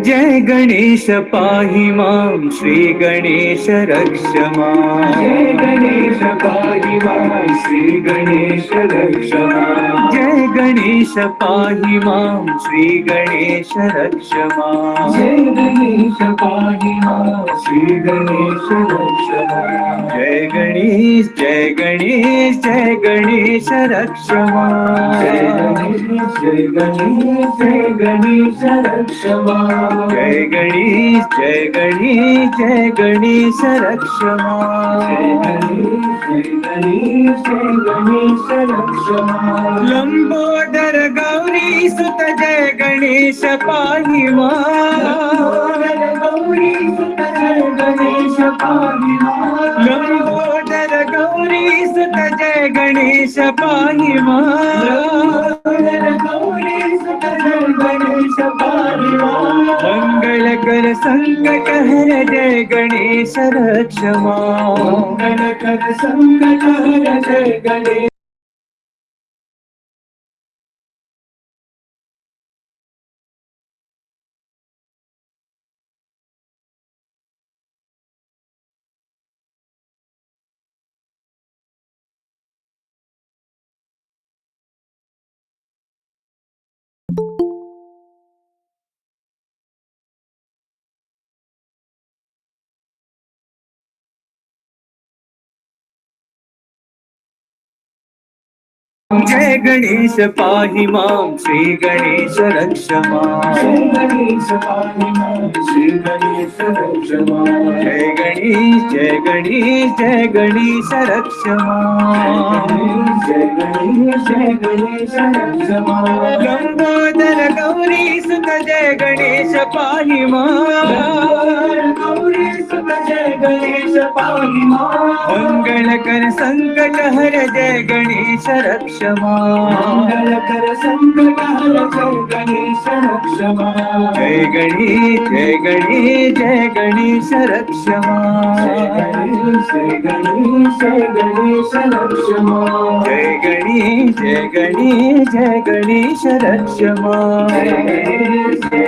जय गणेश पाहि मां, श्री गणेश रक्ष मां। जय गणेश पाहि मां, श्री गणेश रक्ष मां। जय गणेश पाहि मां, श्री गणेश रक्ष मां। जय गणेश पाहि मां, श्री गणेश रक्ष मां। जय गणेश जय गणेश जय गणेश रक्ष मां। जय गणेश जय गणेश जय गणेश रक्ष मां। जय गणेश जय गणेश जय गणेश रक्ष मां। जय गणेश जय गणेश जय गणेश रक्ष मां। लंबोदर गौरी सुत जय गणेश पाहि मां। गौरी सुत जय गणेश पाहि मां। लंबोदर गौरी सुत जय गणेश पाहि मां। गौरी सुत जय गणेश पाहि मां। मंगल कर संकट हर जय गणेश रक्ष मां। मंगल कर संकट हर जय गणेश। जय गणेश पाहि मां, श्री गणेश रक्ष मां। जय गणेश पाहि मां, श्री गणेश रक्ष मां। जय गणेश जय गणेश जय गणेश रक्ष मां। जय गणेश जय गणेश रक्ष मां। लंबोदर गौरी सुत जय गणेश पाहि मां। गौरी सुत जय गणेश पाहि मां। मंगल कर संकट हर जय गणेश रक्ष मां। मंगल कर संकट हर जय गणेश रक्ष मां। जय गणेश जय गणेश जय गणेश रक्ष मां। जय गणेश जय गणेश रक्ष मां। जय गणेश जय गणेश जय गणेश रक्ष मां। जय गणेश जय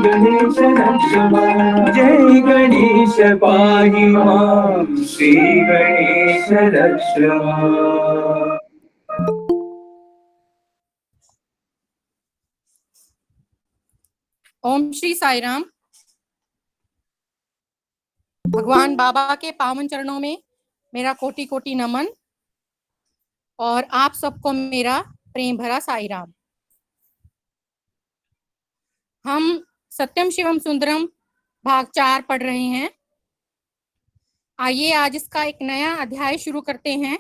गणेश रक्ष मां। जय गणेश पाहि मां, श्री गणेश रक्ष मां। ओम श्री साई राम। भगवान बाबा के पावन चरणों में मेरा कोटि कोटि नमन और आप सबको मेरा प्रेम भरा साई राम। हम सत्यम शिवम सुंदरम भाग 4 पढ़ रहे हैं। आइए आज इसका एक नया अध्याय शुरू करते हैं।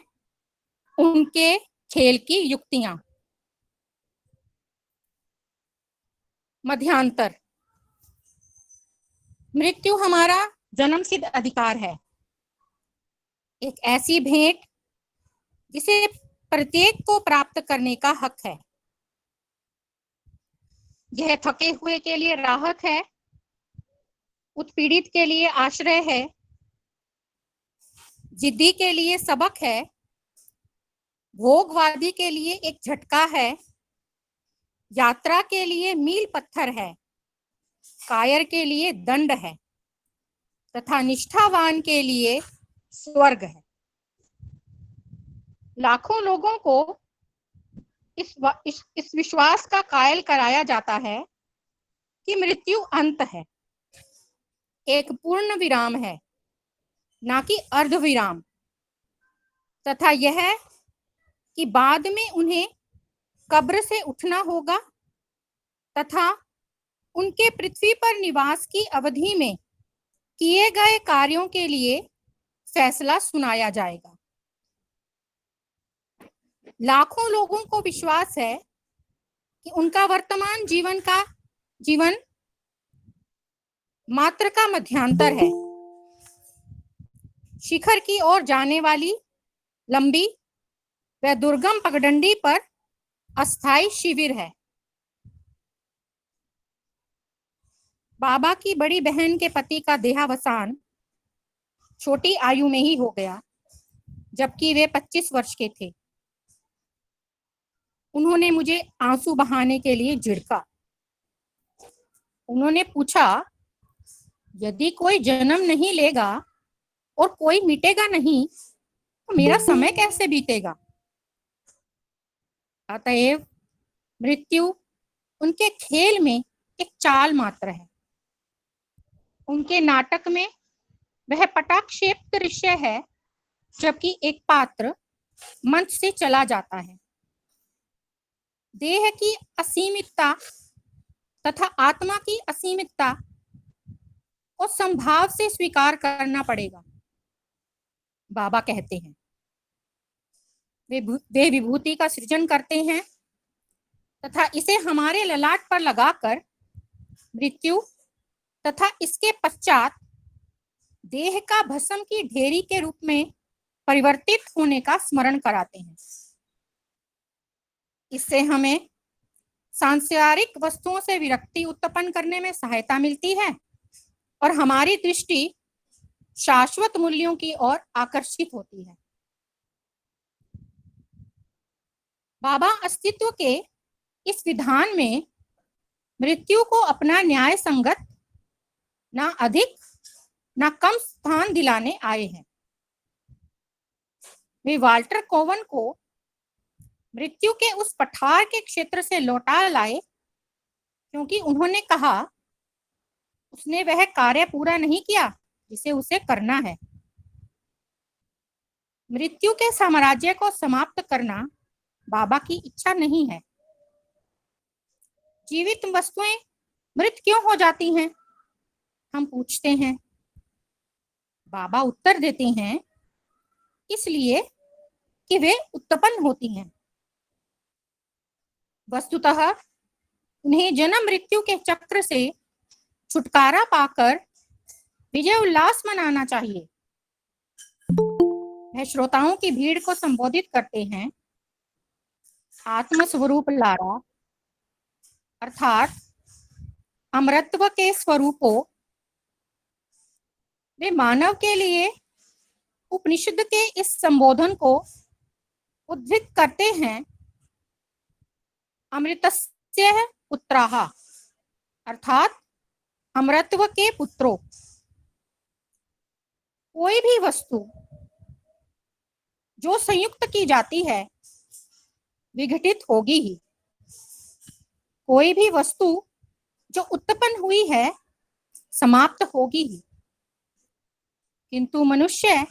उनके खेल की युक्तियां। मध्यांतर। मृत्यु हमारा जन्मसिद्ध अधिकार है, एक ऐसी भेंट जिसे प्रत्येक को प्राप्त करने का हक है। यह थके हुए के लिए राहत है, उत्पीड़ित के लिए आश्रय है, जिद्दी के लिए सबक है, भोगवादी के लिए एक झटका है, यात्रा के लिए मील पत्थर है, कायर के लिए दंड है तथा निष्ठावान के लिए स्वर्ग है। लाखों लोगों को इस विश्वास का कायल कराया जाता है कि मृत्यु अंत है, एक पूर्ण विराम है, ना कि अर्ध विराम, तथा यह कि बाद में उन्हें कब्र से उठना होगा तथा उनके पृथ्वी पर निवास की अवधि में किए गए कार्यों के लिए फैसला सुनाया जाएगा। लाखों लोगों को विश्वास है कि उनका वर्तमान जीवन मात्र का मध्यांतर है। शिखर की ओर जाने वाली लंबी व दुर्गम पगडंडी पर अस्थाई शिविर है। बाबा की बड़ी बहन के पति का देहावसान छोटी आयु में ही हो गया, जबकि वे 25 वर्ष के थे। उन्होंने मुझे आंसू बहाने के लिए झिड़का। उन्होंने पूछा, यदि कोई जन्म नहीं लेगा और कोई मिटेगा नहीं तो मेरा समय कैसे बीतेगा? अतएव मृत्यु उनके खेल में एक चाल मात्र है। उनके नाटक में वह पटाक्षेप दृश्य है, जबकि एक पात्र मंच से चला जाता है। देह की असीमितता तथा आत्मा की असीमितता को संभाव से स्वीकार करना पड़ेगा, बाबा कहते हैं। वे विभूति का सृजन करते हैं तथा इसे हमारे ललाट पर लगाकर मृत्यु तथा इसके पश्चात देह का भस्म की ढेरी के रूप में परिवर्तित होने का स्मरण कराते हैं। इससे हमें सांसारिक वस्तुओं से विरक्ति उत्पन्न करने में सहायता मिलती है और हमारी दृष्टि शाश्वत मूल्यों की ओर आकर्षित होती है। बाबा अस्तित्व के इस विधान में मृत्यु को अपना न्याय संगत, ना अधिक ना कम स्थान दिलाने आए हैं। वे वाल्टर कोवन को मृत्यु के उस पठार के क्षेत्र से लौटा लाए, क्योंकि उन्होंने कहा उसने वह कार्य पूरा नहीं किया जिसे उसे करना है। मृत्यु के साम्राज्य को समाप्त करना बाबा की इच्छा नहीं है। जीवित वस्तुएं मृत क्यों हो जाती हैं? हम पूछते हैं। बाबा उत्तर देते हैं, इसलिए कि वे उत्पन्न होती हैं। वस्तुतः उन्हें जन्म मृत्यु के चक्र से छुटकारा पाकर विजय उल्लास मनाना चाहिए। वह श्रोताओं की भीड़ को संबोधित करते हैं। आत्म स्वरूप लारा अर्थात अमरत्व के स्वरूपों, वे मानव के लिए उपनिषद के इस संबोधन को उद्धृत करते हैं। अमृतस्य पुत्राः अर्थात अमरत्व के पुत्रों। कोई भी वस्तु जो संयुक्त की जाती है विघटित होगी ही। कोई भी वस्तु जो उत्पन्न हुई है समाप्त होगी ही। किंतु मनुष्य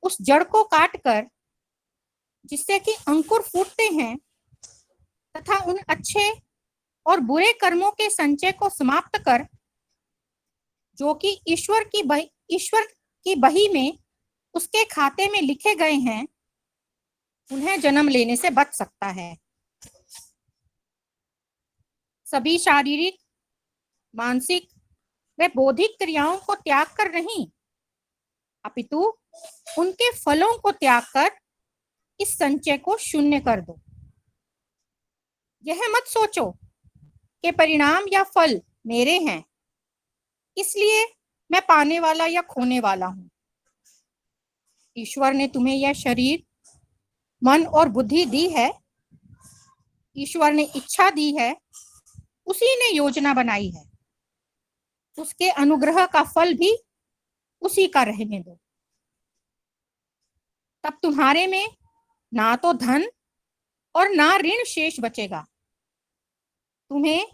उस जड़ को काटकर, जिससे कि अंकुर फूटते हैं, तथा उन अच्छे और बुरे कर्मों के संचय को समाप्त कर, जो कि ईश्वर की बही में उसके खाते में लिखे गए हैं, उन्हें जन्म लेने से बच सकता है। सभी शारीरिक, मानसिक व बौद्धिक क्रियाओं को त्याग कर नहीं, अपितु उनके फलों को त्याग कर इस संचय को शून्य कर दो। यह मत सोचो कि परिणाम या फल मेरे हैं, इसलिए मैं पाने वाला या खोने वाला हूं। ईश्वर ने तुम्हें यह शरीर, मन और बुद्धि दी है। ईश्वर ने इच्छा दी है, उसी ने योजना बनाई है। उसके अनुग्रह का फल भी उसी का रहने दो। तब तुम्हारे में ना तो धन और ना ऋण शेष बचेगा। तुम्हें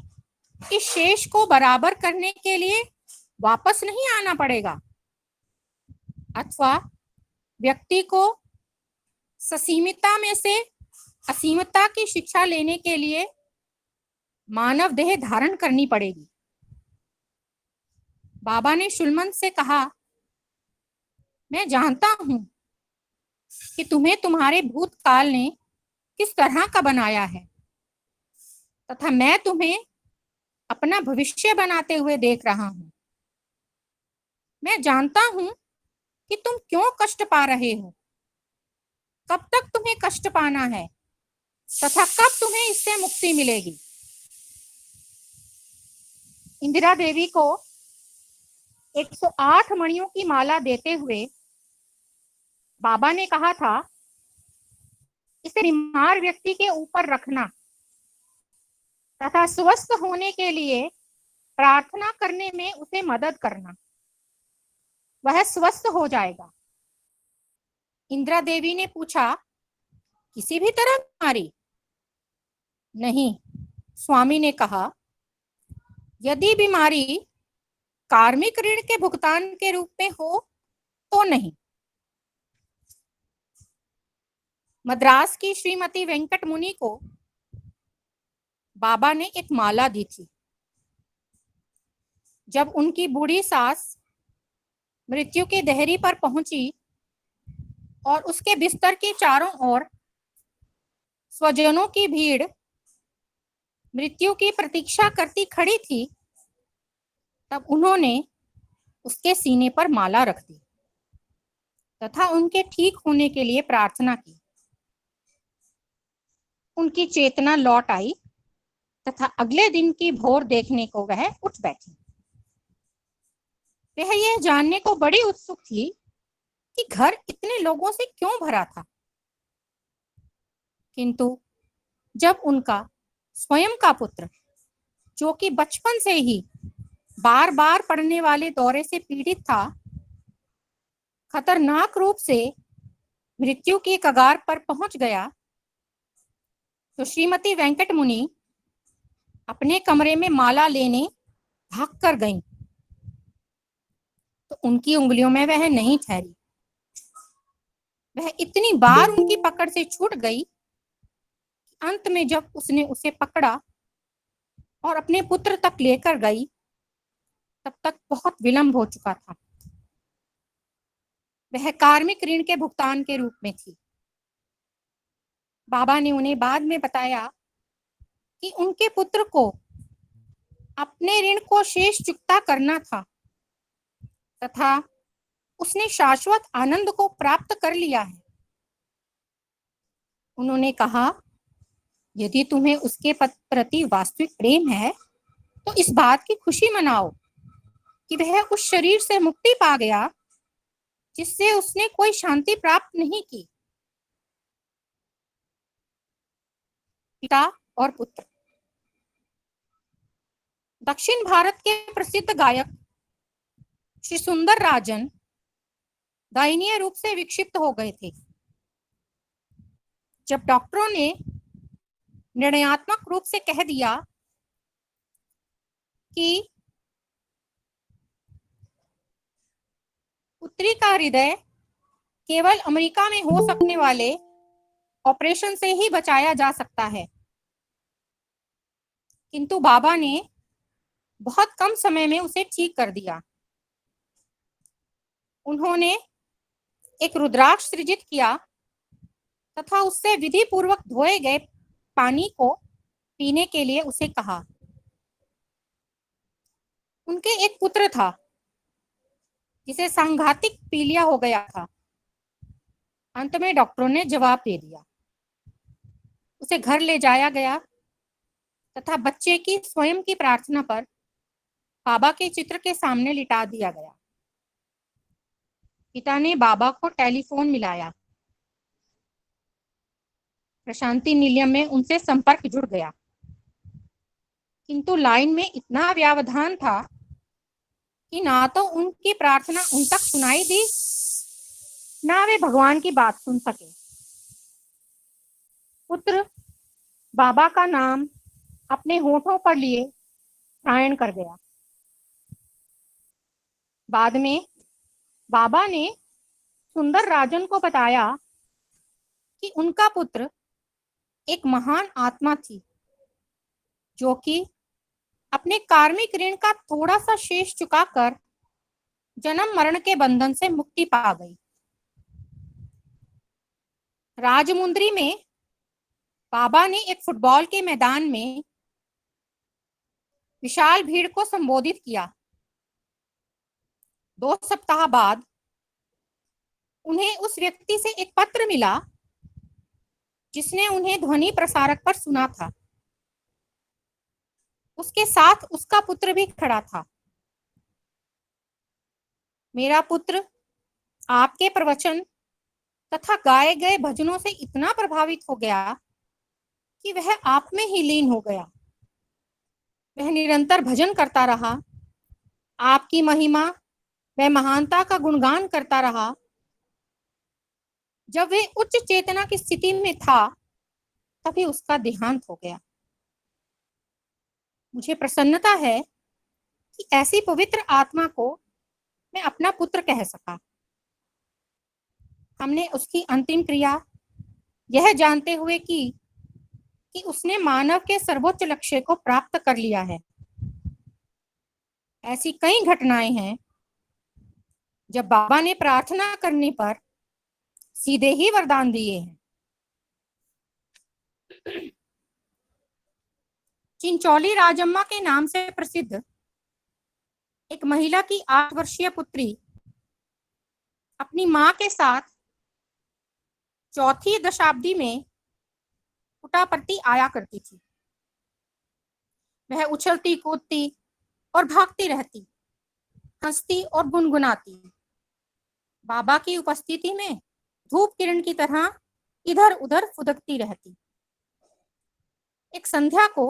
इस शेष को बराबर करने के लिए वापस नहीं आना पड़ेगा, अथवा व्यक्ति को ससीमितता में से असीमता की शिक्षा लेने के लिए मानव देह धारण करनी पड़ेगी। बाबा ने शुल्मन से कहा, मैं जानता हूं कि तुम्हें तुम्हारे भूतकाल ने किस तरह का बनाया है, तथा मैं तुम्हें अपना भविष्य बनाते हुए देख रहा हूं। मैं जानता हूं कि तुम क्यों कष्ट पा रहे हो, कब तक तुम्हें कष्ट पाना है तथा कब तुम्हें इससे मुक्ति मिलेगी। इंदिरा देवी को 108 मणियों की माला देते हुए बाबा ने कहा था, इसे बीमार व्यक्ति के ऊपर रखना तथा स्वस्थ होने के लिए प्रार्थना करने में उसे मदद करना, वह स्वस्थ हो जाएगा। इंदिरा देवी ने पूछा, किसी भी तरह बीमारी? नहीं, स्वामी ने कहा, यदि बीमारी कार्मिक ऋण के भुगतान के रूप में हो तो नहीं। मद्रास की श्रीमती वेंकट मुनि को बाबा ने एक माला दी थी। जब उनकी बूढ़ी सास मृत्यु की देहरी पर पहुंची और उसके बिस्तर के चारों ओर स्वजनों की भीड़ मृत्यु की प्रतीक्षा करती खड़ी थी, तब उन्होंने उसके सीने पर माला रख दी तथा उनके ठीक होने के लिए प्रार्थना की। उनकी चेतना लौट आई तथा अगले दिन की भोर देखने को वह उठ बैठी। वह यह जानने को बड़ी उत्सुक थी कि घर इतने लोगों से क्यों भरा था, किंतु जब उनका स्वयं का पुत्र, जो कि बचपन से ही बार बार पड़ने वाले दौरे से पीड़ित था, खतरनाक रूप से मृत्यु की कगार पर पहुंच गया, तो श्रीमती वेंकट मुनि अपने कमरे में माला लेने भाग कर गईं, तो उनकी उंगलियों में वह नहीं ठहरी। वह इतनी बार उनकी पकड़ से छूट गई कि अंत में जब उसने उसे पकड़ा और अपने पुत्र तक लेकर गई, तब तक बहुत विलंब हो चुका था। वह कार्मिक ऋण के भुगतान के रूप में थी। बाबा ने उन्हें बाद में बताया कि उनके पुत्र को अपने ऋण को शेष चुकता करना था तथा उसने शाश्वत आनंद को प्राप्त कर लिया है। उन्होंने कहा, यदि तुम्हें उसके प्रति वास्तविक प्रेम है तो इस बात की खुशी मनाओ कि वह उस शरीर से मुक्ति पा गया जिससे उसने कोई शांति प्राप्त नहीं की। पिता और पुत्र। दक्षिण भारत के प्रसिद्ध गायक श्री सुंदर राजन दयनीय रूप से विक्षिप्त हो गए थे। जब डॉक्टरों ने निर्णयात्मक रूप से कह दिया कि पुत्री का हृदय केवल अमेरिका में हो सकने वाले ऑपरेशन से ही बचाया जा सकता है, किंतु बाबा ने बहुत कम समय में उसे ठीक कर दिया। उन्होंने एक रुद्राक्ष सृजित किया तथा उससे विधि पूर्वक धोए गए पानी को पीने के लिए उसे कहा। उनके एक पुत्र था जिसे सांघातिक पीलिया हो गया था। अंत में डॉक्टरों ने जवाब दे दिया। उसे घर ले जाया गया तथा बच्चे की स्वयं की प्रार्थना पर बाबा के चित्र के सामने लिटा दिया गया। पिता ने बाबा को टेलीफोन मिलाया। प्रशांति निलयम में उनसे संपर्क जुड़ गया, किंतु लाइन में इतना व्यवधान था कि ना तो उनकी प्रार्थना उन तक सुनाई दी, ना वे भगवान की बात सुन सके। पुत्र बाबा का नाम अपने होठों पर लिए पारायण कर गया। बाद में बाबा ने सुंदर राजन को बताया कि उनका पुत्र एक महान आत्मा थी, जो कि अपने कार्मिक ऋण का थोड़ा सा शेष चुकाकर जन्म मरण के बंधन से मुक्ति पा गई। राजमुंद्री में बाबा ने एक फुटबॉल के मैदान में विशाल भीड़ को संबोधित किया। 2 सप्ताह बाद उन्हें उस व्यक्ति से एक पत्र मिला जिसने उन्हें ध्वनि प्रसारक पर सुना था। उसके साथ उसका पुत्र भी खड़ा था। मेरा पुत्र आपके प्रवचन तथा गाए गए भजनों से इतना प्रभावित हो गया कि वह आप में ही लीन हो गया। वह निरंतर भजन करता रहा, आपकी महिमा वह महानता का गुणगान करता रहा। जब वह उच्च चेतना की स्थिति में था तभी उसका देहांत हो गया। मुझे प्रसन्नता है कि ऐसी पवित्र आत्मा को मैं अपना पुत्र कह सका। हमने उसकी अंतिम क्रिया यह जानते हुए की कि उसने मानव के सर्वोच्च लक्ष्य को प्राप्त कर लिया है। ऐसी कई घटनाएं हैं जब बाबा ने प्रार्थना करने पर सीधे ही वरदान दिए हैं। चिंचोली राजम्मा के नाम से प्रसिद्ध एक महिला की 8 वर्षीय पुत्री अपनी मां के साथ चौथी दशाब्दी में पुटापर्ती आया करती थी। वह उछलती कूदती और भागती रहती, हंसती और गुनगुनाती, बाबा की उपस्थिति में धूप किरण की तरह इधर उधर फुदकती रहती। एक संध्या को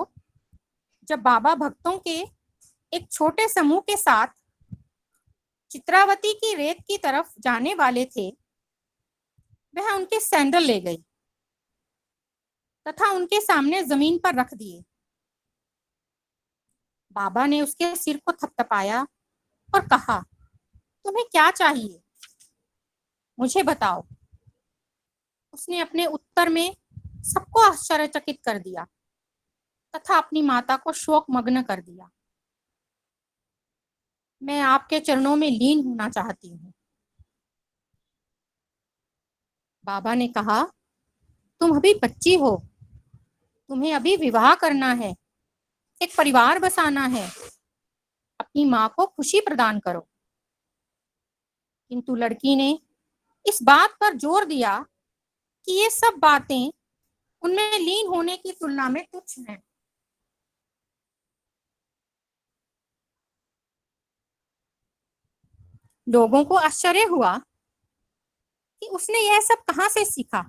जब बाबा भक्तों के एक छोटे समूह के साथ चित्रावती की रेत की तरफ जाने वाले थे, वह उनके सैंडल ले गई तथा उनके सामने जमीन पर रख दिए। बाबा ने उसके सिर को थपथपाया और कहा, तुम्हें क्या चाहिए, मुझे बताओ। उसने अपने उत्तर में सबको आश्चर्यचकित कर दिया तथा अपनी माता को शोक मग्न कर दिया। मैं आपके चरणों में लीन होना चाहती हूँ। बाबा ने कहा, तुम अभी बच्ची हो, तुम्हें अभी विवाह करना है, एक परिवार बसाना है, अपनी माँ को खुशी प्रदान करो। किंतु लड़की ने इस बात पर जोर दिया कि ये सब बातें उनमें लीन होने की तुलना में तुच्छ हैं। लोगों को आश्चर्य हुआ कि उसने यह सब कहां से सीखा।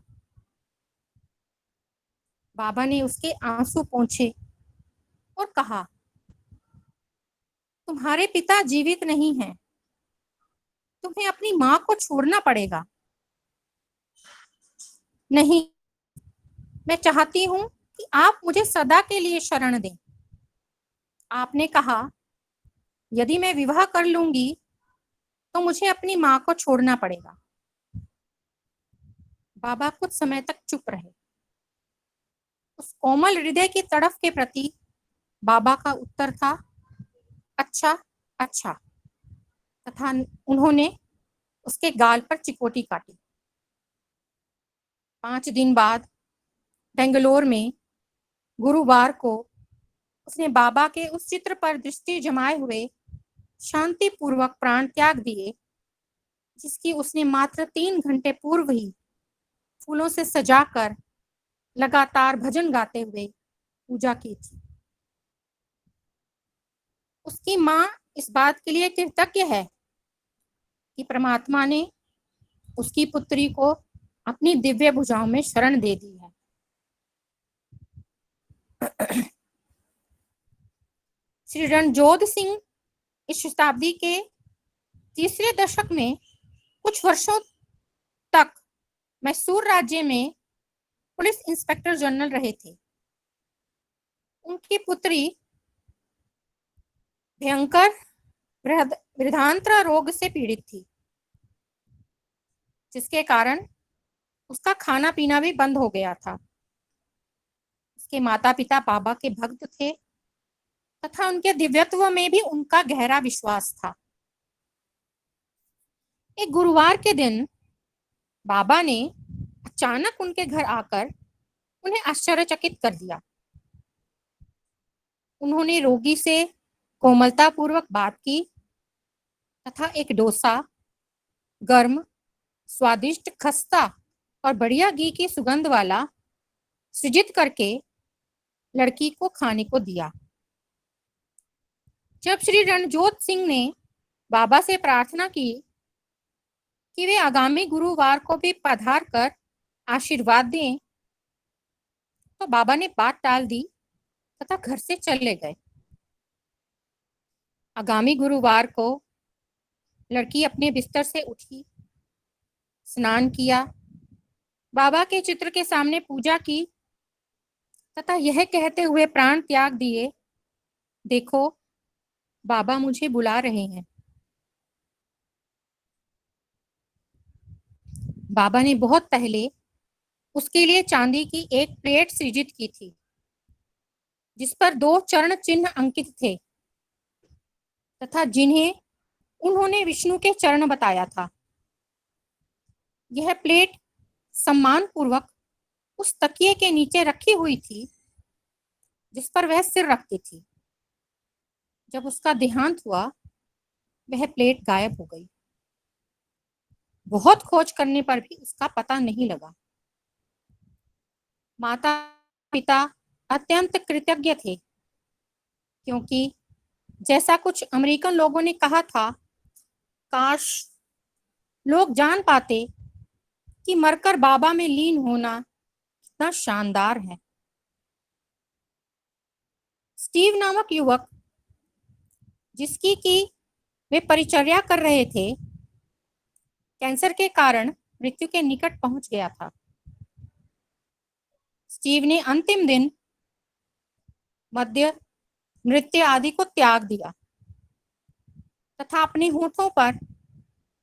बाबा ने उसके आंसू पोंछे और कहा, तुम्हारे पिता जीवित नहीं हैं, तुम्हें अपनी मां को छोड़ना पड़ेगा। नहीं, मैं चाहती हूं कि आप मुझे सदा के लिए शरण दें। आपने कहा, यदि मैं विवाह कर लूंगी तो मुझे अपनी मां को छोड़ना पड़ेगा। बाबा कुछ समय तक चुप रहे। उस कोमल हृदय की तड़फ के प्रति बाबा का उत्तर था, अच्छा अच्छा, तथा उन्होंने उसके गाल पर चिकोटी काटी। 5 दिन बाद बेंगलोर में गुरुवार को उसने बाबा के उस चित्र पर दृष्टि जमाए हुए शांतिपूर्वक प्राण त्याग दिए, जिसकी उसने मात्र 3 घंटे पूर्व ही फूलों से सजाकर लगातार भजन गाते हुए पूजा की थी। उसकी मां इस बात के लिए कृतज्ञ है कि परमात्मा ने उसकी पुत्री को अपनी दिव्य भुजाओं में शरण दे दी है। श्री रणजोध सिंह इस शताब्दी के तीसरे दशक में कुछ वर्षों तक मैसूर राज्य में पुलिस इंस्पेक्टर जनरल रहे थे। उनकी पुत्री भयंकर वृद्धांत्र रोग से पीड़ित थी, जिसके कारण उसका खाना पीना भी बंद हो गया था। उसके माता पिता बाबा के भक्त थे तथा उनके दिव्यत्व में भी उनका गहरा विश्वास था। एक गुरुवार के दिन बाबा ने अचानक उनके घर आकर उन्हें आश्चर्यचकित कर दिया। उन्होंने रोगी से कोमलता पूर्वक बात की तथा एक डोसा, गर्म, स्वादिष्ट, खस्ता और बढ़िया घी की सुगंध वाला सृजित करके लड़की को खाने को दिया। जब श्री रणजोत सिंह ने बाबा से प्रार्थना की कि वे आगामी गुरुवार को भी पधार कर आशीर्वाद दें, तो बाबा ने बात टाल दी तथा घर से चले गए। आगामी गुरुवार को लड़की अपने बिस्तर से उठी, स्नान किया, बाबा के चित्र के सामने पूजा की तथा यह कहते हुए प्राण त्याग दिए, देखो बाबा मुझे बुला रहे हैं। बाबा ने बहुत पहले उसके लिए चांदी की एक प्लेट सृजित की थी जिस पर 2 चरण चिन्ह अंकित थे तथा जिन्हें उन्होंने विष्णु के चरण बताया था। यह प्लेट सम्मान पूर्वक उस तकिए के नीचे रखी हुई थी जिस पर वह सिर रखती थी। जब उसका देहांत हुआ, वह प्लेट गायब हो गई। बहुत खोज करने पर भी उसका पता नहीं लगा। माता पिता अत्यंत कृतज्ञ थे, क्योंकि जैसा कुछ अमेरिकन लोगों ने कहा था, काश लोग जान पाते कि मरकर बाबा में लीन होना कितना शानदार है। स्टीव नामक युवक जिसकी की वे परिचर्या कर रहे थे, कैंसर के कारण मृत्यु के निकट पहुंच गया था। स्टीव ने अंतिम दिन मद्य, नृत्य आदि को त्याग दिया तथा अपने होठों पर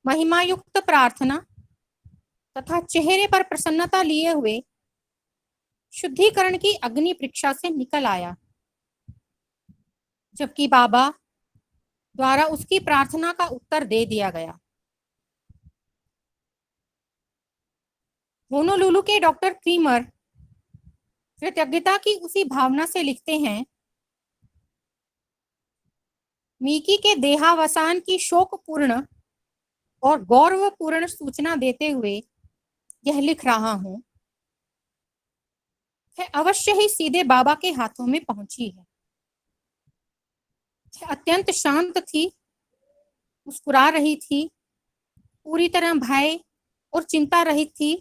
महिमायुक्त प्रार्थना तथा चेहरे पर प्रसन्नता लिए हुए शुद्धिकरण की अग्नि परीक्षा से निकल आया, जबकि बाबा द्वारा उसकी प्रार्थना का उत्तर दे दिया गया। होनोलुलु के डॉक्टर क्रीमर कृतज्ञता की उसी भावना से लिखते हैं, मीकी के देहावसान की शोकपूर्ण और गौरवपूर्ण सूचना देते हुए यह लिख रहा हूं, वह अवश्य ही सीधे बाबा के हाथों में पहुंची है। वह अत्यंत शांत थी, मुस्कुरा रही थी, पूरी तरह भय और चिंता रहित थी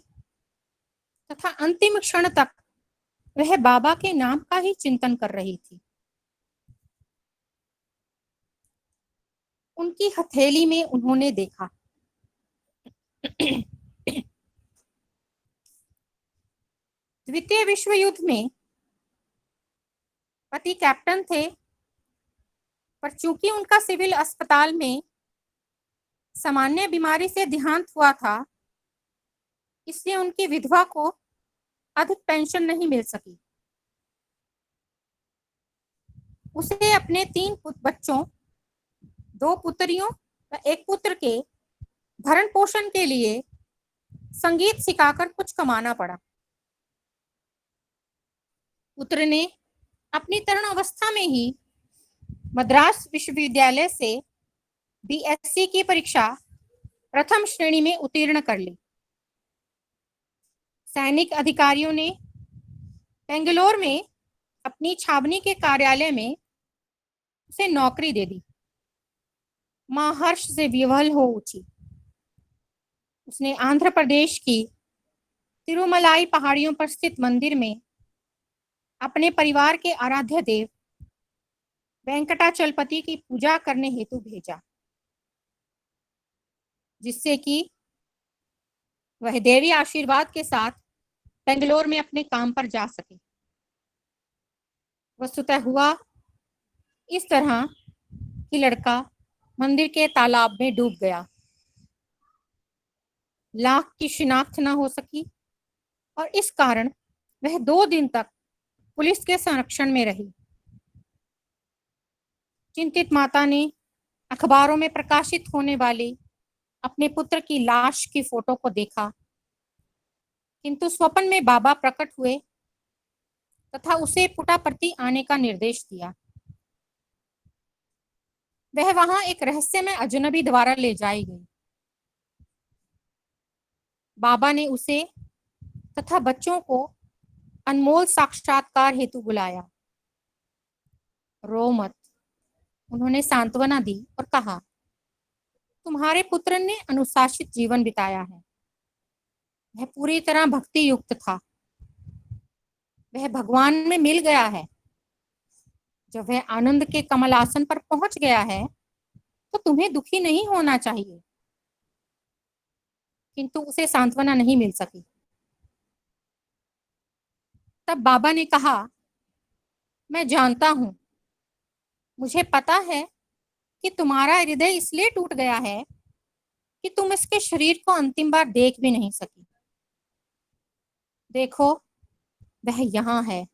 तथा अंतिम क्षण तक वह बाबा के नाम का ही चिंतन कर रही थी। उनकी हथेली में उन्होंने देखा द्वितीय विश्व युद्ध में पति कैप्टन थे, पर चूंकि उनका सिविल अस्पताल में सामान्य बीमारी से देहांत हुआ था, इसलिए उनकी विधवा को अधिक पेंशन नहीं मिल सकी। उसे अपने 3 बच्चों, 2 पुत्रियों व 1 पुत्र के भरण पोषण के लिए संगीत सिखाकर कुछ कमाना पड़ा। पुत्र ने अपनी तरुण अवस्था में ही मद्रास विश्वविद्यालय से बीएससी की परीक्षा प्रथम श्रेणी में उत्तीर्ण कर ली। सैनिक अधिकारियों ने बेंगलोर में अपनी छावनी के कार्यालय में उसे नौकरी दे दी। मां हर्ष से विह्वल हो उठी। उसने आंध्र प्रदेश की तिरुमलाई पहाड़ियों पर स्थित मंदिर में अपने परिवार के आराध्य देव वेंकटाचलपति की पूजा करने हेतु भेजा, जिससे कि वह देवी आशीर्वाद के साथ बेंगलोर में अपने काम पर जा सके। वस्तुतः हुआ इस तरह कि लड़का मंदिर के तालाब में डूब गया। लाख की शिनाख्त न हो सकी और इस कारण वह 2 दिन तक पुलिस के संरक्षण में रही। चिंतित माता ने अखबारों में प्रकाशित होने वाली अपने पुत्र की लाश की फोटो को देखा, किंतु स्वप्न में बाबा प्रकट हुए तथा उसे पुटाप्रति आने का निर्देश दिया। वह वहां एक रहस्यमय अजनबी द्वारा ले जाई गई। बाबा ने उसे तथा बच्चों को अनमोल साक्षात्कार हेतु बुलाया। रो मत, उन्होंने सांत्वना दी और कहा, तुम्हारे पुत्र ने अनुशासित जीवन बिताया है। वह पूरी तरह भक्ति युक्त था। वह भगवान में मिल गया है। जब वह आनंद के कमलासन पर पहुंच गया है तो तुम्हें दुखी नहीं होना चाहिए। किंतु उसे सांत्वना नहीं मिल सकी। तब बाबा ने कहा, मैं जानता हूं, मुझे पता है कि तुम्हारा हृदय इसलिए टूट गया है कि तुम इसके शरीर को अंतिम बार देख भी नहीं सकी। देखो, वह यहाँ है।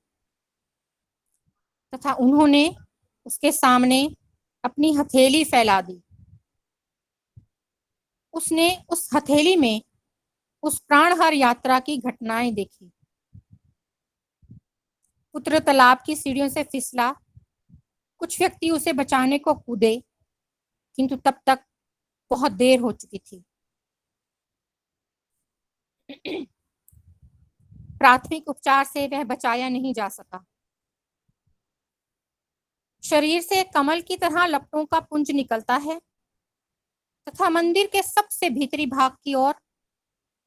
तथा उन्होंने उसके सामने अपनी हथेली फैला दी। उसने उस हथेली में उस प्राणहर यात्रा की घटनाएं देखी। पुत्र तालाब की सीढ़ियों से फिसला। कुछ व्यक्ति उसे बचाने को कूदे, किंतु तब तक बहुत देर हो चुकी थी। प्राथमिक उपचार से वह बचाया नहीं जा सका। शरीर से कमल की तरह लपटों का पुंज निकलता है तथा मंदिर के सबसे भीतरी भाग की ओर,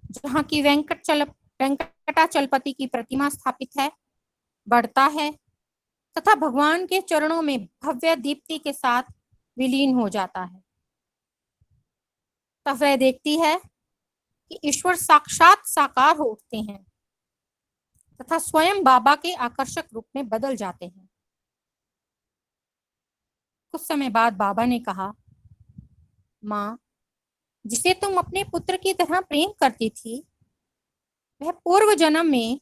जहाँ की वेंकटाचलपति की प्रतिमा स्थापित है, बढ़ता है तथा भगवान के चरणों में भव्य दीप्ति के साथ विलीन हो जाता है। तब वह देखती है कि ईश्वर साक्षात साकार हो उठते हैं तथा स्वयं बाबा के आकर्षक रूप में बदल जाते हैं। कुछ समय बाद बाबा ने कहा, माँ, जिसे तुम अपने पुत्र की तरह प्रेम करती थी, वह पूर्व जन्म में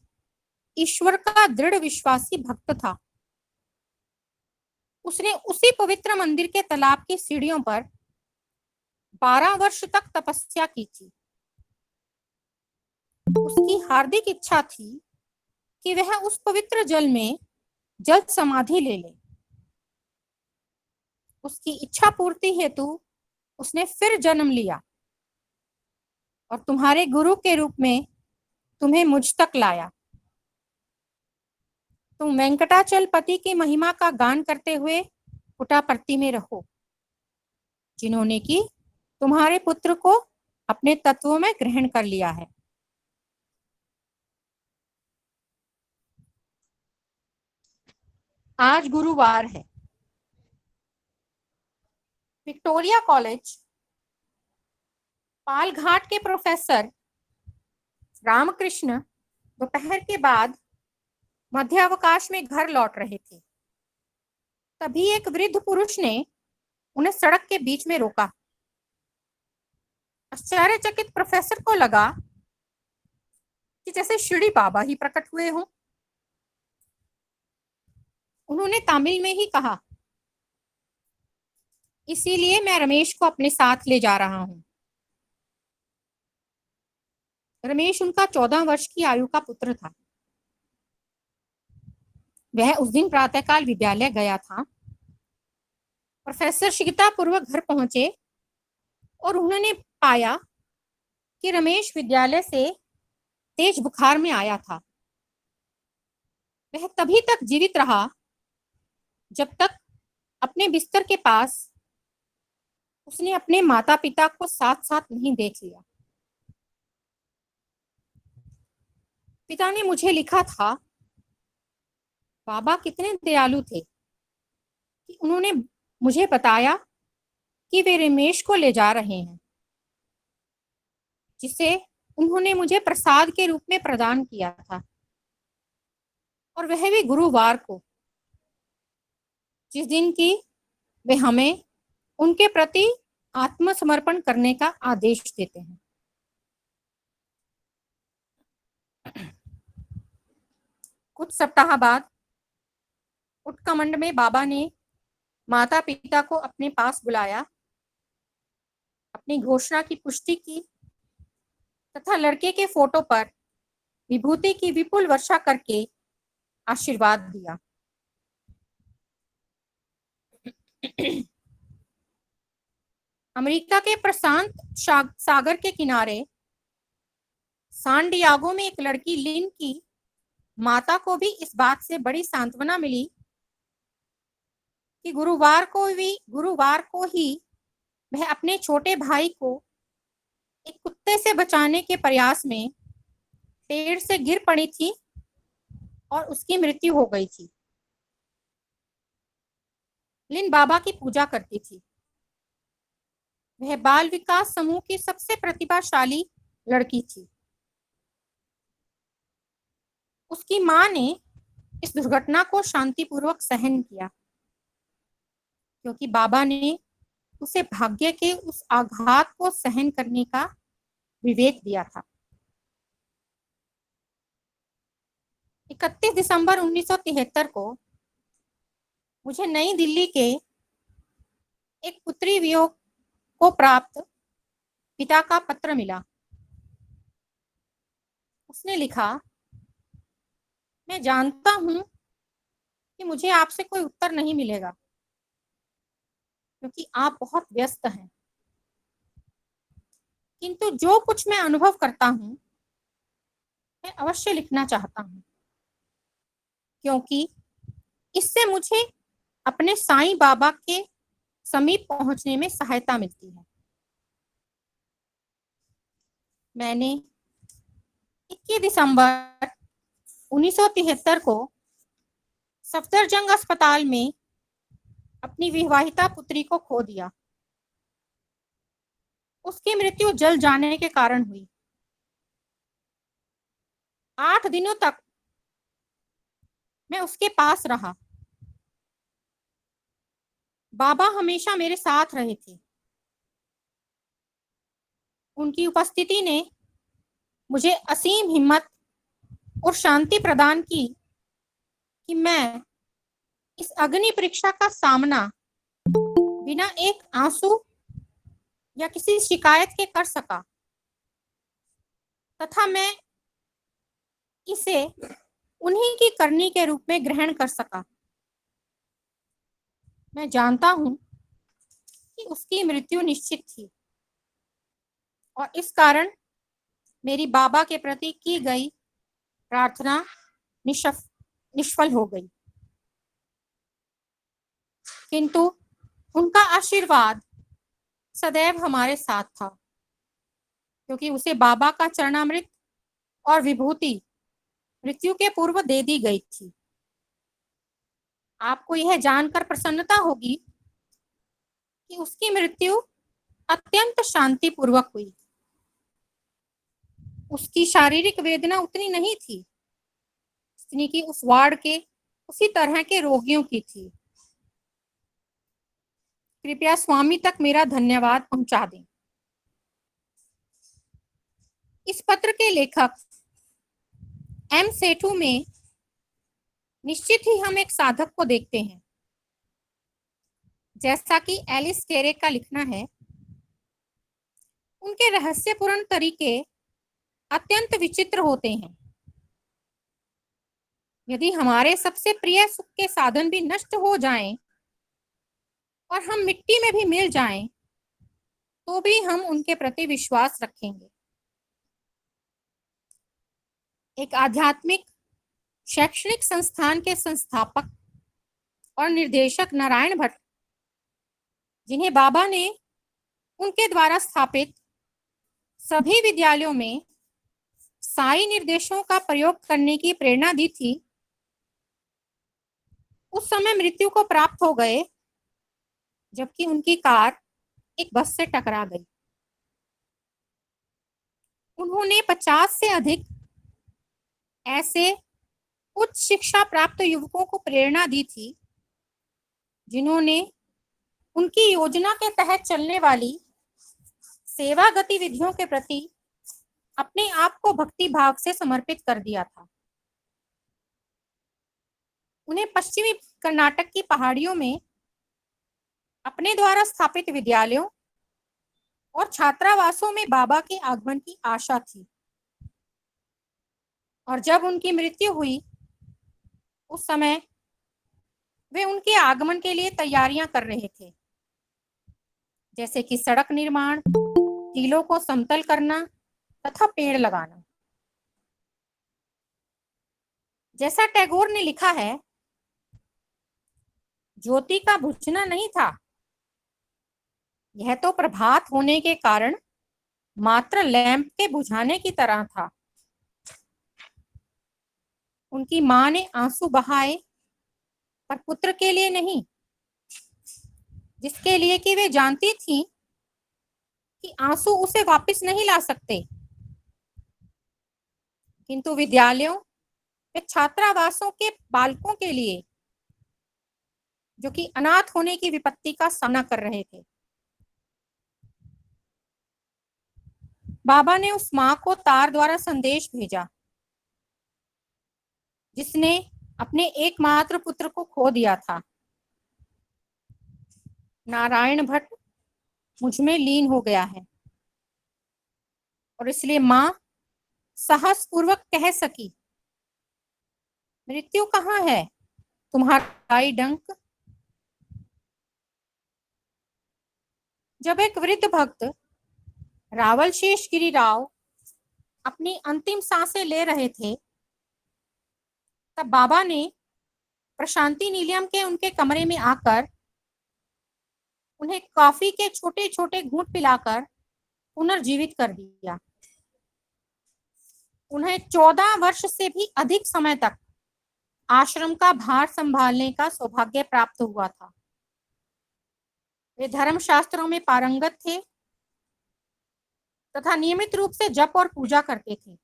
ईश्वर का दृढ़ विश्वासी भक्त था। उसने उसी पवित्र मंदिर के तालाब की सीढ़ियों पर 12 वर्ष तक तपस्या की थी। उसकी हार्दिक इच्छा थी कि वह उस पवित्र जल में जल समाधि ले ले। उसकी इच्छा पूर्ति हेतु उसने फिर जन्म लिया और तुम्हारे गुरु के रूप में तुम्हें मुझ तक लाया। तुम वेंकटाचलपति की महिमा का गान करते हुए पुटापर्ती में रहो, जिन्होंने कि तुम्हारे पुत्र को अपने तत्वों में ग्रहण कर लिया है। आज गुरुवार है। विक्टोरिया कॉलेज पालघाट के प्रोफेसर रामकृष्ण दोपहर के बाद मध्यावकाश में घर लौट रहे थे। तभी एक वृद्ध पुरुष ने उन्हें सड़क के बीच में रोका। आश्चर्यचकित प्रोफेसर को लगा कि जैसे शिरडी बाबा ही प्रकट हुए हों। उन्होंने तमिल में ही कहा, इसीलिए मैं रमेश को अपने साथ ले जा रहा हूं। रमेश उनका 14 वर्ष की आयु का पुत्र था। वह उस दिन प्रातःकाल विद्यालय गया था। प्रोफेसर शीघ्रतापूर्वक घर पहुंचे और उन्होंने पाया कि रमेश विद्यालय से तेज बुखार में आया था। वह तभी तक जीवित रहा जब तक अपने बिस्तर के पास उसने अपने माता पिता को साथ साथ नहीं देख लिया। पिता ने मुझे लिखा था, बाबा कितने दयालु थे कि उन्होंने मुझे बताया कि वे रमेश को ले जा रहे हैं, जिसे उन्होंने मुझे प्रसाद के रूप में प्रदान किया था, और वह भी गुरुवार को, जिस दिन की वे हमें उनके प्रति आत्मसमर्पण करने का आदेश देते हैं। कुछ सप्ताह बाद उटकमंड में बाबा ने माता पिता को अपने पास बुलाया, अपनी घोषणा की पुष्टि की तथा लड़के के फोटो पर विभूति की विपुल वर्षा करके आशीर्वाद दिया। अमेरिका के प्रशांत सागर के किनारे सान डियागो में एक लड़की लिन की माता को भी इस बात से बड़ी सांत्वना मिली कि गुरुवार को ही वह अपने छोटे भाई को एक कुत्ते से बचाने के प्रयास में पेड़ से गिर पड़ी थी और उसकी मृत्यु हो गई थी। लिन बाबा की पूजा करती थी। वह बाल विकास समूह की सबसे प्रतिभाशाली लड़की थी। उसकी मां ने इस दुर्घटना को शांतिपूर्वक सहन किया क्योंकि बाबा ने उसे भाग्य के उस आघात को सहन करने का विवेक दिया था। 31 दिसंबर 1973 को मुझे नई दिल्ली के एक पुत्री वियोग को प्राप्त पिता का पत्र मिला। उसने लिखा, मैं जानता हूं कि मुझे आपसे कोई उत्तर नहीं मिलेगा क्योंकि आप बहुत व्यस्त हैं, किंतु जो कुछ मैं अनुभव करता हूं मैं अवश्य लिखना चाहता हूं क्योंकि इससे मुझे अपने साईं बाबा के समीप पहुंचने में सहायता मिलती है। मैंने 21 दिसंबर 1973 को सफदरजंग अस्पताल में अपनी विवाहिता पुत्री को खो दिया। उसकी मृत्यु जल जाने के कारण हुई। 8 दिनों तक मैं उसके पास रहा। बाबा हमेशा मेरे साथ रहे थे। उनकी उपस्थिति ने मुझे असीम हिम्मत और शांति प्रदान की कि मैं इस अग्नि परीक्षा का सामना बिना एक आंसू या किसी शिकायत के कर सका तथा मैं इसे उन्हीं की करनी के रूप में ग्रहण कर सका। मैं जानता हूं कि उसकी मृत्यु निश्चित थी और इस कारण मेरी बाबा के प्रति की गई प्रार्थना निष्फल हो गई, किंतु उनका आशीर्वाद सदैव हमारे साथ था क्योंकि उसे बाबा का चरणामृत और विभूति मृत्यु के पूर्व दे दी गई थी। आपको यह जानकर प्रसन्नता होगी कि उसकी मृत्यु अत्यंत शांतिपूर्वक हुई। उसकी शारीरिक वेदना उतनी नहीं थी जितनी कि उस वार्ड के उसी तरह के रोगियों की थी। कृपया स्वामी तक मेरा धन्यवाद पहुंचा दें। इस पत्र के लेखक एम सेठू में निश्चित ही हम एक साधक को देखते हैं। जैसा कि एलिस केरे का लिखना है, उनके रहस्यपूर्ण तरीके अत्यंत विचित्र होते हैं। यदि हमारे सबसे प्रिय सुख के साधन भी नष्ट हो जाएं और हम मिट्टी में भी मिल जाएं, तो भी हम उनके प्रति विश्वास रखेंगे। एक आध्यात्मिक शैक्षणिक संस्थान के संस्थापक और निर्देशक नारायण भट्ट, जिन्हें बाबा ने उनके द्वारा स्थापित सभी विद्यालयों में साई निर्देशों का प्रयोग करने की प्रेरणा दी थी, उस समय मृत्यु को प्राप्त हो गए जबकि उनकी कार एक बस से टकरा गई। उन्होंने 50 से अधिक ऐसे उच्च शिक्षा प्राप्त युवकों को प्रेरणा दी थी जिन्होंने उनकी योजना के तहत चलने वाली सेवा गतिविधियों के प्रति अपने आप को भक्ति भाव से समर्पित कर दिया था। उन्हें पश्चिमी कर्नाटक की पहाड़ियों में अपने द्वारा स्थापित विद्यालयों और छात्रावासों में बाबा के आगमन की आशा थी और जब उनकी मृत्यु हुई उस समय वे उनके आगमन के लिए तैयारियां कर रहे थे। जैसे कि सड़क निर्माण, टीलों को समतल करना तथा पेड़ लगाना। जैसा टैगोर ने लिखा है, ज्योति का बुझना नहीं था, यह तो प्रभात होने के कारण मात्र लैंप के बुझाने की तरह था। उनकी मां ने आंसू बहाए, पर पुत्र के लिए नहीं, जिसके लिए कि वे जानती थी कि आंसू उसे वापस नहीं ला सकते। किंतु विद्यालयों व छात्रावासों के बालकों के लिए, जो कि अनाथ होने की विपत्ति का सामना कर रहे थे। बाबा ने उस मां को तार द्वारा संदेश भेजा जिसने अपने एकमात्र पुत्र को खो दिया था। नारायण भट्ट मुझ में लीन हो गया है, और इसलिए मां साहसपूर्वक कह सकी, मृत्यु कहाँ है तुम्हारा डंक। जब एक वृद्ध भक्त रावल शेषगिरी राव अपनी अंतिम सांसें ले रहे थे, तब बाबा ने प्रशांति निलयम के उनके कमरे में आकर उन्हें कॉफी के छोटे छोटे घूंट पिलाकर पुनर्जीवित कर दिया। उन्हें 14 वर्ष से भी अधिक समय तक आश्रम का भार संभालने का सौभाग्य प्राप्त हुआ था। वे धर्मशास्त्रों में पारंगत थे तथा नियमित रूप से जप और पूजा करते थे।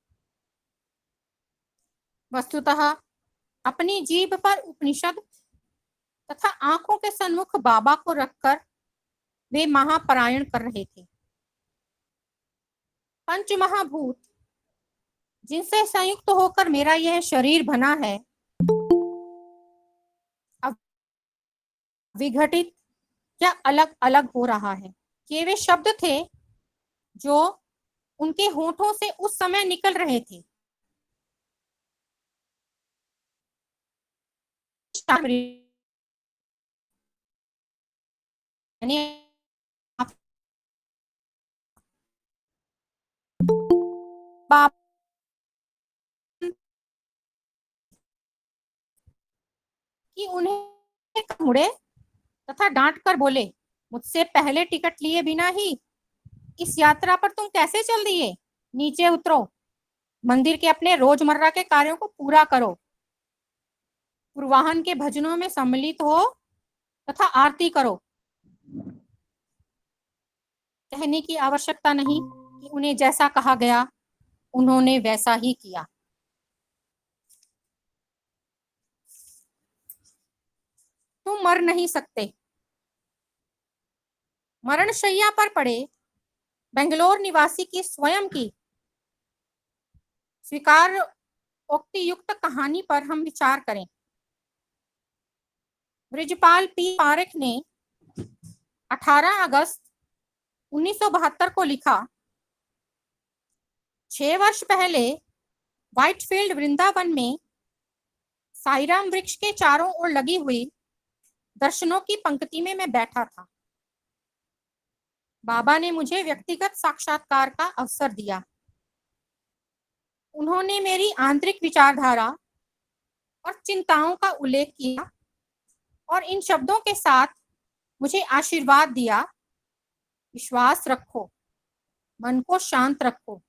वस्तुतः अपनी जीभ पर उपनिषद तथा आंखों के सन्मुख बाबा को रखकर वे महापारायण कर रहे थे। पंच महाभूत जिनसे संयुक्त होकर मेरा यह शरीर बना है, अब विघटित या अलग अलग हो रहा है। ये वे शब्द थे जो उनके होठों से उस समय निकल रहे थे। बाप कि उन्हें मुड़े तथा डांट कर बोले, मुझसे पहले टिकट लिए बिना ही इस यात्रा पर तुम कैसे चल दिए? नीचे उतरो, मंदिर के अपने रोजमर्रा के कार्यों को पूरा करो, पूर्वाहन के भजनों में सम्मिलित हो तथा आरती करो। कहने की आवश्यकता नहीं कि उन्हें जैसा कहा गया उन्होंने वैसा ही किया। तुम मर नहीं सकते। मरणशैया पर पड़े बेंगलोर निवासी की स्वयं की स्वीकार उक्ति युक्त कहानी पर हम विचार करें। ब्रिजपाल पी पारेख ने 18 अगस्त 1972 को लिखा, 6 वर्ष पहले व्हाइटफील्ड वृंदावन में साईराम वृक्ष के चारों ओर लगी हुई दर्शनों की पंक्ति में मैं बैठा था। बाबा ने मुझे व्यक्तिगत साक्षात्कार का अवसर दिया। उन्होंने मेरी आंतरिक विचारधारा और चिंताओं का उल्लेख किया और इन शब्दों के साथ मुझे आशीर्वाद दिया, विश्वास रखो, मन को शांत रखो,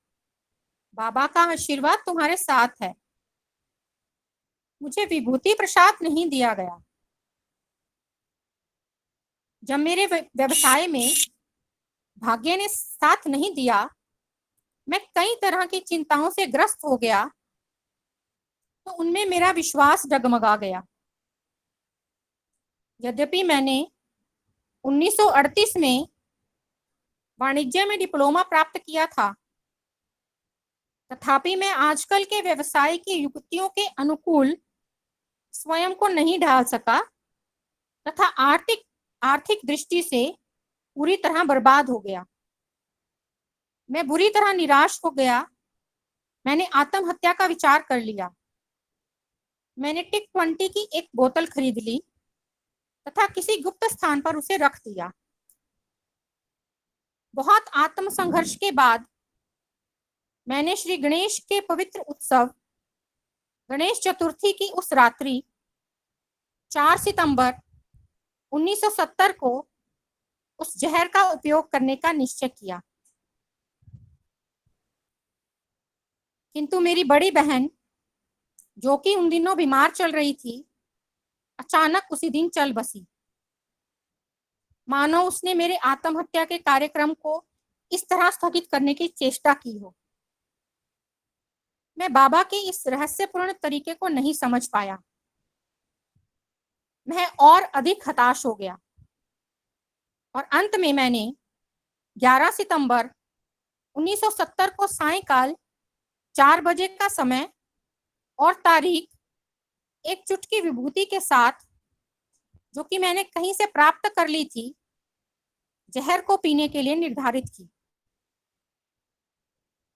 बाबा का आशीर्वाद तुम्हारे साथ है। मुझे विभूति प्रसाद नहीं दिया गया। जब मेरे व्यवसाय में भाग्य ने साथ नहीं दिया, मैं कई तरह की चिंताओं से ग्रस्त हो गया, तो उनमें मेरा विश्वास डगमगा गया। यद्यपि मैंने 1938 में वाणिज्य में डिप्लोमा प्राप्त किया था, तथापि मैं आजकल के व्यवसाय की युक्तियों के अनुकूल स्वयं को नहीं ढाल सका तथा आर्थिक दृष्टि से पूरी तरह बर्बाद हो गया। मैं बुरी तरह निराश हो गया। मैंने आत्महत्या का विचार कर लिया। मैंने टिक 20 की एक बोतल खरीद ली तथा किसी गुप्त स्थान पर उसे रख दिया। बहुत आत्म संघर्ष के बाद मैंने श्री गणेश के पवित्र उत्सव गणेश चतुर्थी की उस रात्रि 4 सितंबर 1970 को उस जहर का उपयोग करने का निश्चय किया। किंतु मेरी बड़ी बहन, जो कि उन दिनों बीमार चल रही थी, अचानक उसी दिन चल बसी, मानो उसने मेरे आत्महत्या के कार्यक्रम को इस तरह स्थगित करने की चेष्टा की हो। मैं बाबा के इस रहस्यपूर्ण तरीके को नहीं समझ पाया। मैं और अधिक हताश हो गया और अंत में मैंने 11 सितंबर 1970 को सायंकाल 4 बजे का समय और तारीख एक चुटकी विभूति के साथ, जो कि मैंने कहीं से प्राप्त कर ली थी, जहर को पीने के लिए निर्धारित की।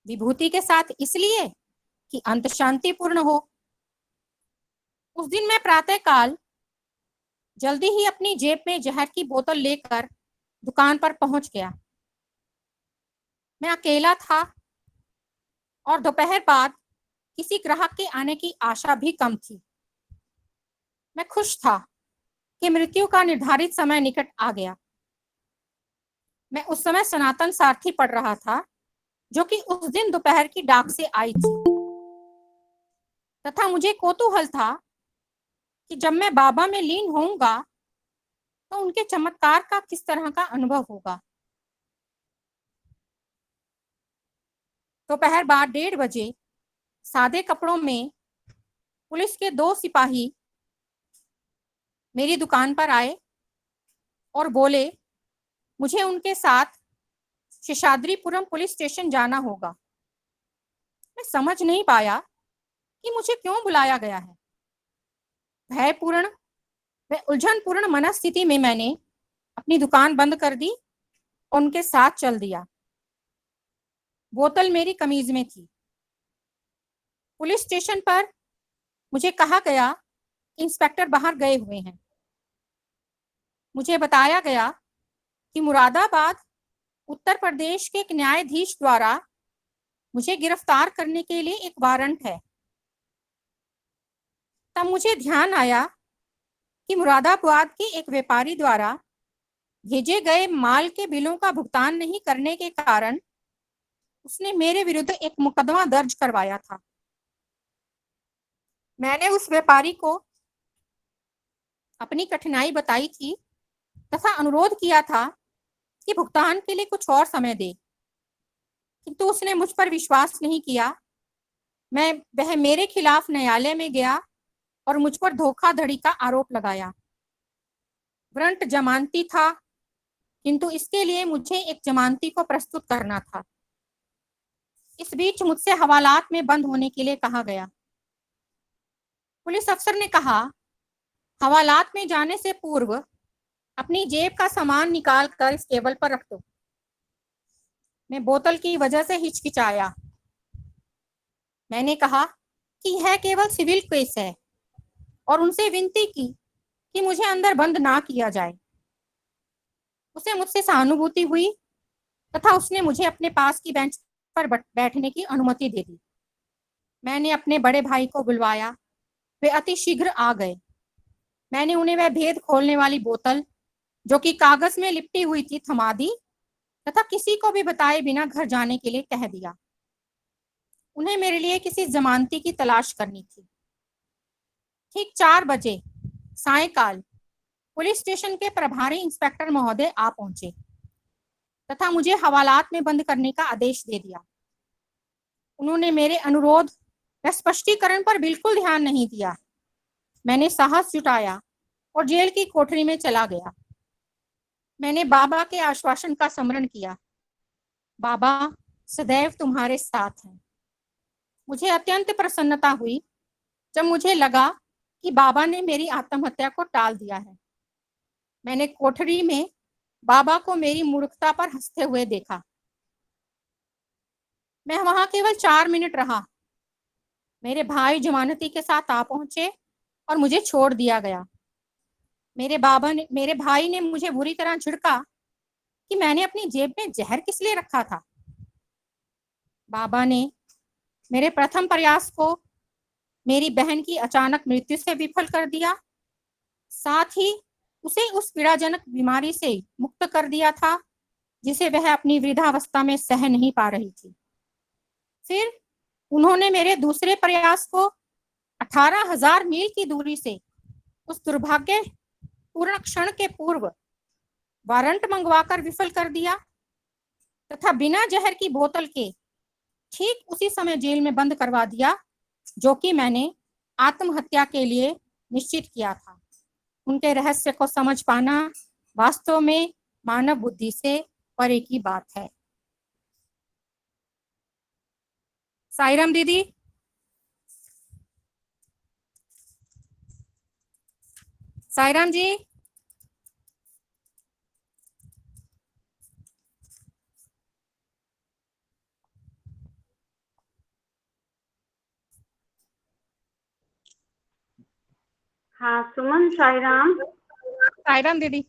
विभूति के साथ इसलिए कि अंत शांतिपूर्ण हो। उस दिन मैं प्रातःकाल जल्दी ही अपनी जेब में जहर की बोतल लेकर दुकान पर पहुंच गया। मैं अकेला था और दोपहर बाद किसी ग्राहक के आने की आशा भी कम थी। मैं खुश था कि मृत्यु का निर्धारित समय निकट आ गया। मैं उस समय सनातन सारथी पढ़ रहा था, जो कि उस दिन दोपहर की डाक से आई थी, तथा मुझे कौतूहल था कि जब मैं बाबा में लीन होऊंगा तो उनके चमत्कार का किस तरह का अनुभव होगा। दोपहर बाद 1:30 बजे सादे कपड़ों में पुलिस के 2 सिपाही मेरी दुकान पर आए और बोले मुझे उनके साथ शेषाद्रीपुरम पुलिस स्टेशन जाना होगा। मैं समझ नहीं पाया कि मुझे क्यों बुलाया गया है। भयपूर्ण व उलझनपूर्ण मनस्थिति में मैंने अपनी दुकान बंद कर दी और उनके साथ चल दिया। बोतल मेरी कमीज में थी। पुलिस स्टेशन पर मुझे कहा गया कि इंस्पेक्टर बाहर गए हुए हैं। मुझे बताया गया कि मुरादाबाद उत्तर प्रदेश के एक न्यायाधीश द्वारा मुझे गिरफ्तार करने के लिए एक वारंट है। तब मुझे ध्यान आया कि मुरादाबाद के एक व्यापारी द्वारा भेजे गए माल के बिलों का भुगतान नहीं करने के कारण उसने मेरे विरुद्ध एक मुकदमा दर्ज करवाया था। मैंने उस व्यापारी को अपनी कठिनाई बताई थी तथा अनुरोध किया था कि भुगतान के लिए कुछ और समय दे, किंतु उसने मुझ पर विश्वास नहीं किया। वह मेरे खिलाफ न्यायालय में गया और मुझ पर धोखाधड़ी का आरोप लगाया। वारंट जमानती था, किंतु इसके लिए मुझे एक जमानती को प्रस्तुत करना था। इस बीच मुझसे हवालात में बंद होने के लिए कहा गया। पुलिस अफसर ने कहा, हवालात में जाने से पूर्व अपनी जेब का सामान निकाल कर इस टेबल पर रख दो। मैं बोतल की वजह से हिचकिचाया। मैंने कहा कि यह केवल सिविल केस है और उनसे विनती की कि मुझे अंदर बंद ना किया जाए। उसे मुझसे सहानुभूति हुई तथा उसने मुझे अपने पास की बेंच पर बैठने की अनुमति दे दी। मैंने अपने बड़े भाई को बुलवाया। वे अति शीघ्र आ गए। मैंने उन्हें वह भेद खोलने वाली बोतल, जो कि कागज में लिपटी हुई थी, थमा दी तथा किसी को भी बताए बिना घर जाने के लिए कह दिया। उन्हें मेरे लिए किसी जमानती की तलाश करनी थी। ठीक 4 बजे सायंकाल पुलिस स्टेशन के प्रभारी इंस्पेक्टर महोदय आ पहुंचे तथा मुझे हवालात में बंद करने का आदेश दे दिया। उन्होंने मेरे अनुरोध व स्पष्टीकरण पर बिल्कुल ध्यान नहीं दिया। मैंने साहस जुटाया और जेल की कोठरी में चला गया। मैंने बाबा के आश्वासन का स्मरण किया, बाबा सदैव तुम्हारे साथ हैं। मुझे अत्यंत प्रसन्नता हुई जब मुझे लगा कि बाबा ने मेरी आत्महत्या को टाल दिया है। मैंने कोठरी में बाबा को मेरी मूर्खता पर हंसते हुए देखा। मैं वहां केवल 4 मिनट रहा। मेरे भाई जमानती के साथ आ पहुंचे और मुझे छोड़ दिया गया। मेरे भाई ने मुझे बुरी तरह झिड़का कि मैंने अपनी जेब में जहर किस लिए रखा था। बाबा ने मेरे प्रथम प्रयास को मेरी बहन की अचानक मृत्यु से विफल कर दिया, साथ ही उसे उस पीड़ाजनक बीमारी से मुक्त कर दिया था जिसे वह अपनी वृद्धावस्था में सह नहीं पा रही थी। फिर उन्होंने मेरे दूसरे प्रयास को 18,000 मील की दूरी से उस दुर्भाग्यपूर्ण क्षण के पूर्व वारंट मंगवाकर विफल कर दिया तथा बिना जहर की बोतल के ठीक उसी समय जेल में बंद करवा दिया जो कि मैंने आत्महत्या के लिए निश्चित किया था। उनके रहस्य को समझ पाना वास्तव में मानव बुद्धि से परे की बात है। साईराम दीदी। साईराम जी। हाँ सुमन, साईराम। साईराम दीदी।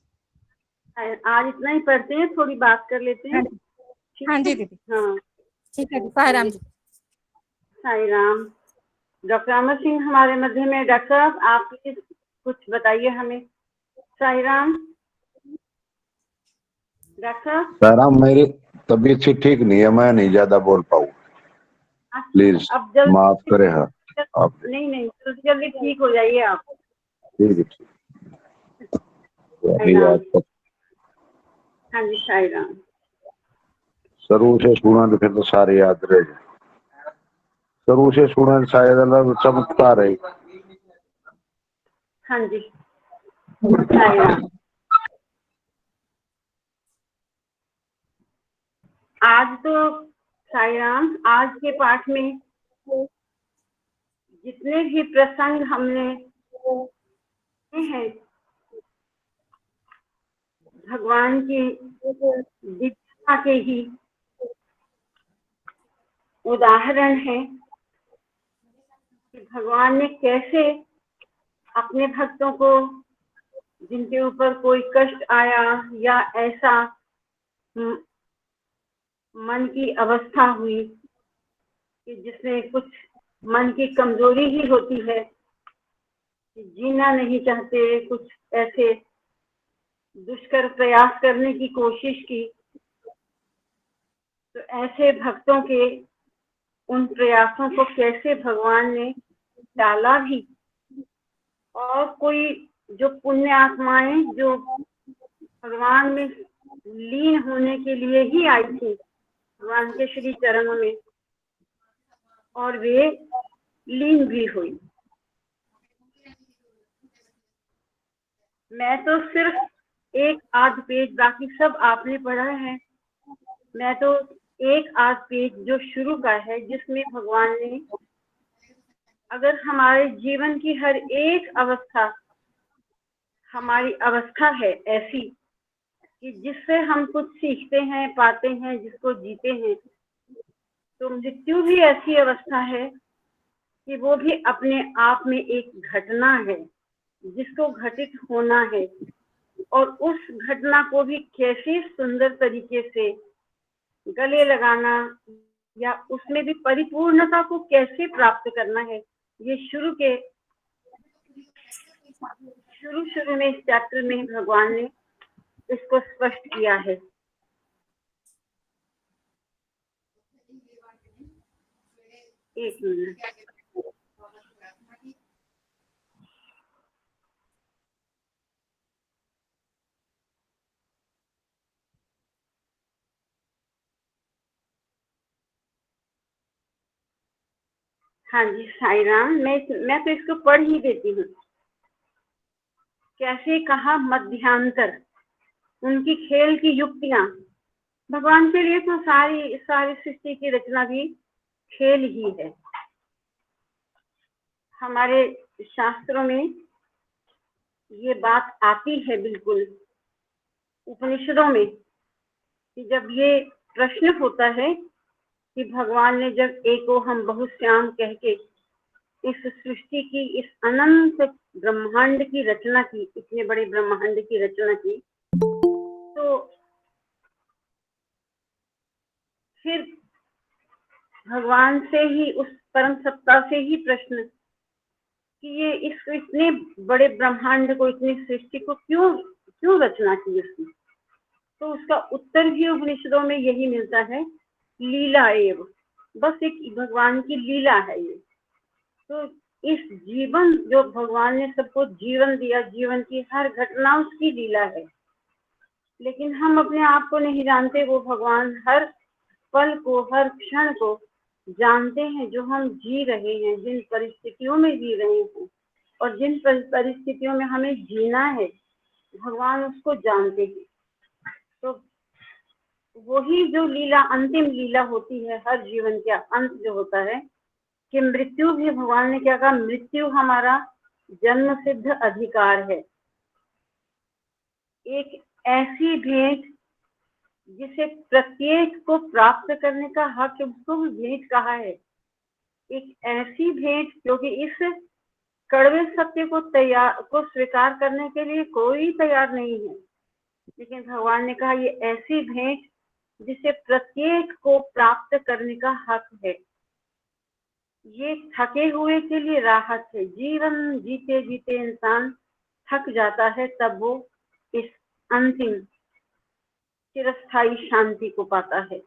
आज इतना ही पढ़ते हैं, थोड़ी बात कर लेते हैं। ठीक हाँ है? जी दीदी। हाँ ठीक है, साईराम जी। साईराम। डॉक्टर अमर सिंह हमारे मध्य में। डॉक्टर साहब, आप प्लीज कुछ बताइए हमें। साईराम। डॉक्टर साहब। साईराम, मेरी तबीयत से ठीक नहीं है, मैं नहीं ज्यादा बोल पाऊँ, प्लीज अब जल्दी माफ करें। हाँ आप। नहीं नहीं, जल्दी जल्दी ठीक हो जाइए आप। ठीक है, साईराम। ठीक। हाँ जी साईराम। शुरू से सुना तो फिर तो सारे याद रहे। शुरू से सुना शायद अलग चमत्कार है। हाँ जी साईराम। आज तो साईराम, आज के पाठ में जितने भी प्रसंग हमने हैं, भगवान की दीक्षा के ही उदाहरण है कि भगवान ने कैसे अपने भक्तों को, जिनके ऊपर कोई कष्ट आया या ऐसा मन की अवस्था हुई कि जिसमें कुछ मन की कमजोरी ही होती है, कि जीना नहीं चाहते, कुछ ऐसे दुष्कर प्रयास करने की कोशिश की, तो ऐसे भक्तों के उन प्रयासों को कैसे भगवान ने टाला भी। और कोई जो पुण्य आत्माएं जो भगवान में लीन होने के लिए ही आई थी भगवान के श्री चरणों में, और वे लीन भी हुई। मैं तो सिर्फ एक आध पेज, बाकी सब आपने पढ़ा है, मैं तो एक आध पेज जो शुरू का है, जिसमें भगवान ने अगर हमारे जीवन की हर एक अवस्था हमारी अवस्था है ऐसी कि जिससे हम कुछ सीखते हैं, पाते हैं, जिसको जीते हैं, तो मृत्यु भी ऐसी अवस्था है कि वो भी अपने आप में एक घटना है जिसको घटित होना है, और उस घटना को भी कैसे सुंदर तरीके से गले लगाना या उसमें भी परिपूर्णता को कैसे प्राप्त करना है, ये शुरू में इस चैप्टर में भगवान ने इसको स्पष्ट किया है। एक मिनट। हाँ जी साईराम, मैं तो इसको पढ़ ही देती हूँ। कैसे कहा मध्यांतर, उनकी खेल की युक्तियां। भगवान के लिए तो सारी सृष्टि की रचना भी खेल ही है। हमारे शास्त्रों में ये बात आती है बिल्कुल, उपनिषदों में, कि जब ये प्रश्न होता है कि भगवान ने जब एको हम बहुश्याम कह के इस सृष्टि की, इस अनंत ब्रह्मांड की रचना की, इतने बड़े ब्रह्मांड की रचना की, तो फिर भगवान से ही, उस परम सत्ता से ही प्रश्न कि ये इस इतने बड़े ब्रह्मांड को, इतनी सृष्टि को क्यों रचना की उसने। तो उसका उत्तर भी उपनिषदों में यही मिलता है, लीला एव, बस एक भगवान की लीला है ये। तो इस जीवन, जो भगवान ने सबको जीवन दिया, जीवन की हर घटना उसकी लीला है, लेकिन हम अपने आप को नहीं जानते। वो भगवान हर पल को, हर क्षण को जानते हैं, जो हम जी रहे हैं, जिन परिस्थितियों में जी रहे हैं और जिन परिस्थितियों में हमें जीना है, भगवान उसको जानते हैं। तो वही जो लीला, अंतिम लीला होती है, हर जीवन का अंत जो होता है, कि मृत्यु भी, भगवान ने क्या कहा, मृत्यु हमारा जन्म सिद्ध अधिकार है। एक ऐसी भेंट जिसे प्रत्येक को प्राप्त करने का हक, उसको भी भेंट कहा है। एक ऐसी भेंट क्योंकि इस कड़वे सत्य को स्वीकार करने के लिए कोई तैयार नहीं है, लेकिन भगवान ने कहा ये ऐसी भेंट जिसे प्रत्येक को प्राप्त करने का हक है। ये थके हुए के लिए राहत है। जीवन जीते जीते इंसान थक जाता है, तब वो इस अंतिम चिरस्थायी शांति को पाता है।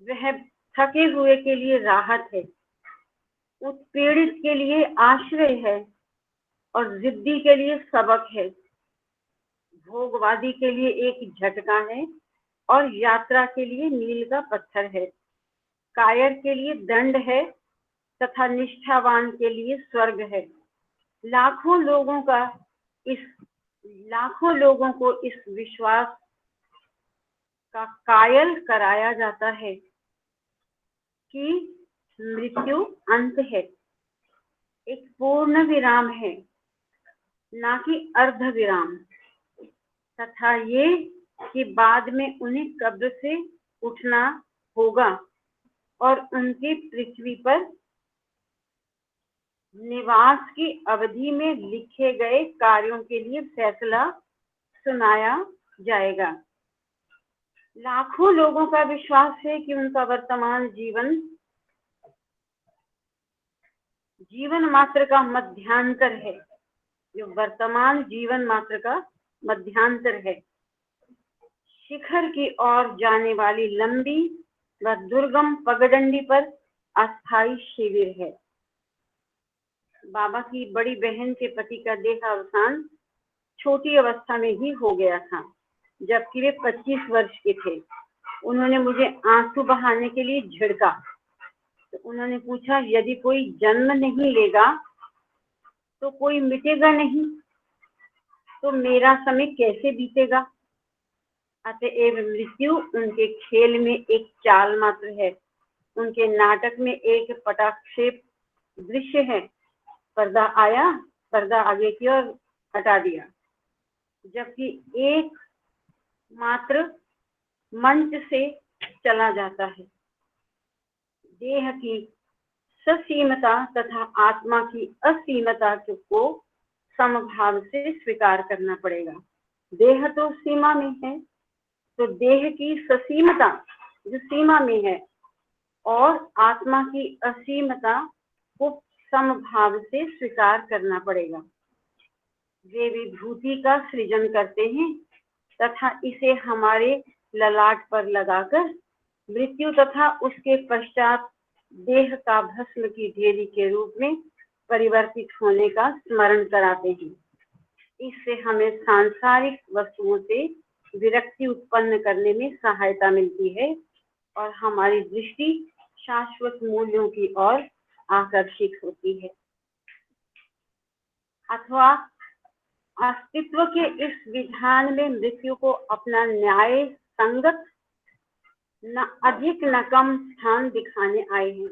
वह थके हुए के लिए राहत है, उत्पीड़ित के लिए आश्रय है और जिद्दी के लिए सबक है, भोगवादी के लिए एक झटका है और यात्रा के लिए मील का पत्थर है, कायर के लिए दंड है तथा निष्ठावान के लिए स्वर्ग है। लाखों लोगों को इस विश्वास का कायल कराया जाता है कि मृत्यु अंत है, एक पूर्ण विराम है, ना कि अर्ध विराम, तथा ये कि बाद में उन्हें कब्र से उठना होगा और उनके पृथ्वी पर निवास की अवधि में लिखे गए कार्यों के लिए फैसला सुनाया जाएगा। लाखों लोगों का विश्वास है कि उनका वर्तमान जीवन मात्र का मध्यांतर है, जो वर्तमान जीवन मात्र का मध्यांतर है, शिखर की ओर जाने वाली लंबी व दुर्गम पगडंडी पर अस्थायी शिविर है। बाबा की बड़ी बहन के पति का देहावसान छोटी अवस्था में ही हो गया था, जबकि वे 25 वर्ष के थे। उन्होंने मुझे आंसू बहाने के लिए झिड़का। तो उन्होंने पूछा, यदि कोई जन्म नहीं लेगा तो कोई मिटेगा नहीं, तो मेरा समय कैसे बीतेगा। अतएव मृत्यु उनके खेल में एक चाल मात्र है, उनके नाटक में एक पटाक्षेप दृश्य है। पर्दा आया, पर्दा आगे की ओर हटा दिया, जबकि एक मात्र मंच से चला जाता है। देह की ससीमता तथा आत्मा की असीमता को समभाव से स्वीकार करना पड़ेगा। देह तो सीमा में है, तो देह की ससीमता जो सीमा में है और आत्मा की असीमता को समभाव से स्वीकार करना पड़ेगा। वे विभूति का सृजन करते हैं तथा इसे हमारे ललाट पर लगाकर मृत्यु तथा उसके पश्चात देह का भस्म की ढेरी के रूप में परिवर्तित होने का स्मरण कराते हैं। इससे हमें सांसारिक वस्तुओं से विरक्ति उत्पन्न करने में सहायता मिलती है और हमारी दृष्टि शाश्वत मूल्यों की ओर आकर्षित होती है। अथवा अस्तित्व के इस विधान में मृत्यु को अपना न्याय संगत न अधिक न कम स्थान दिखाने आए हैं।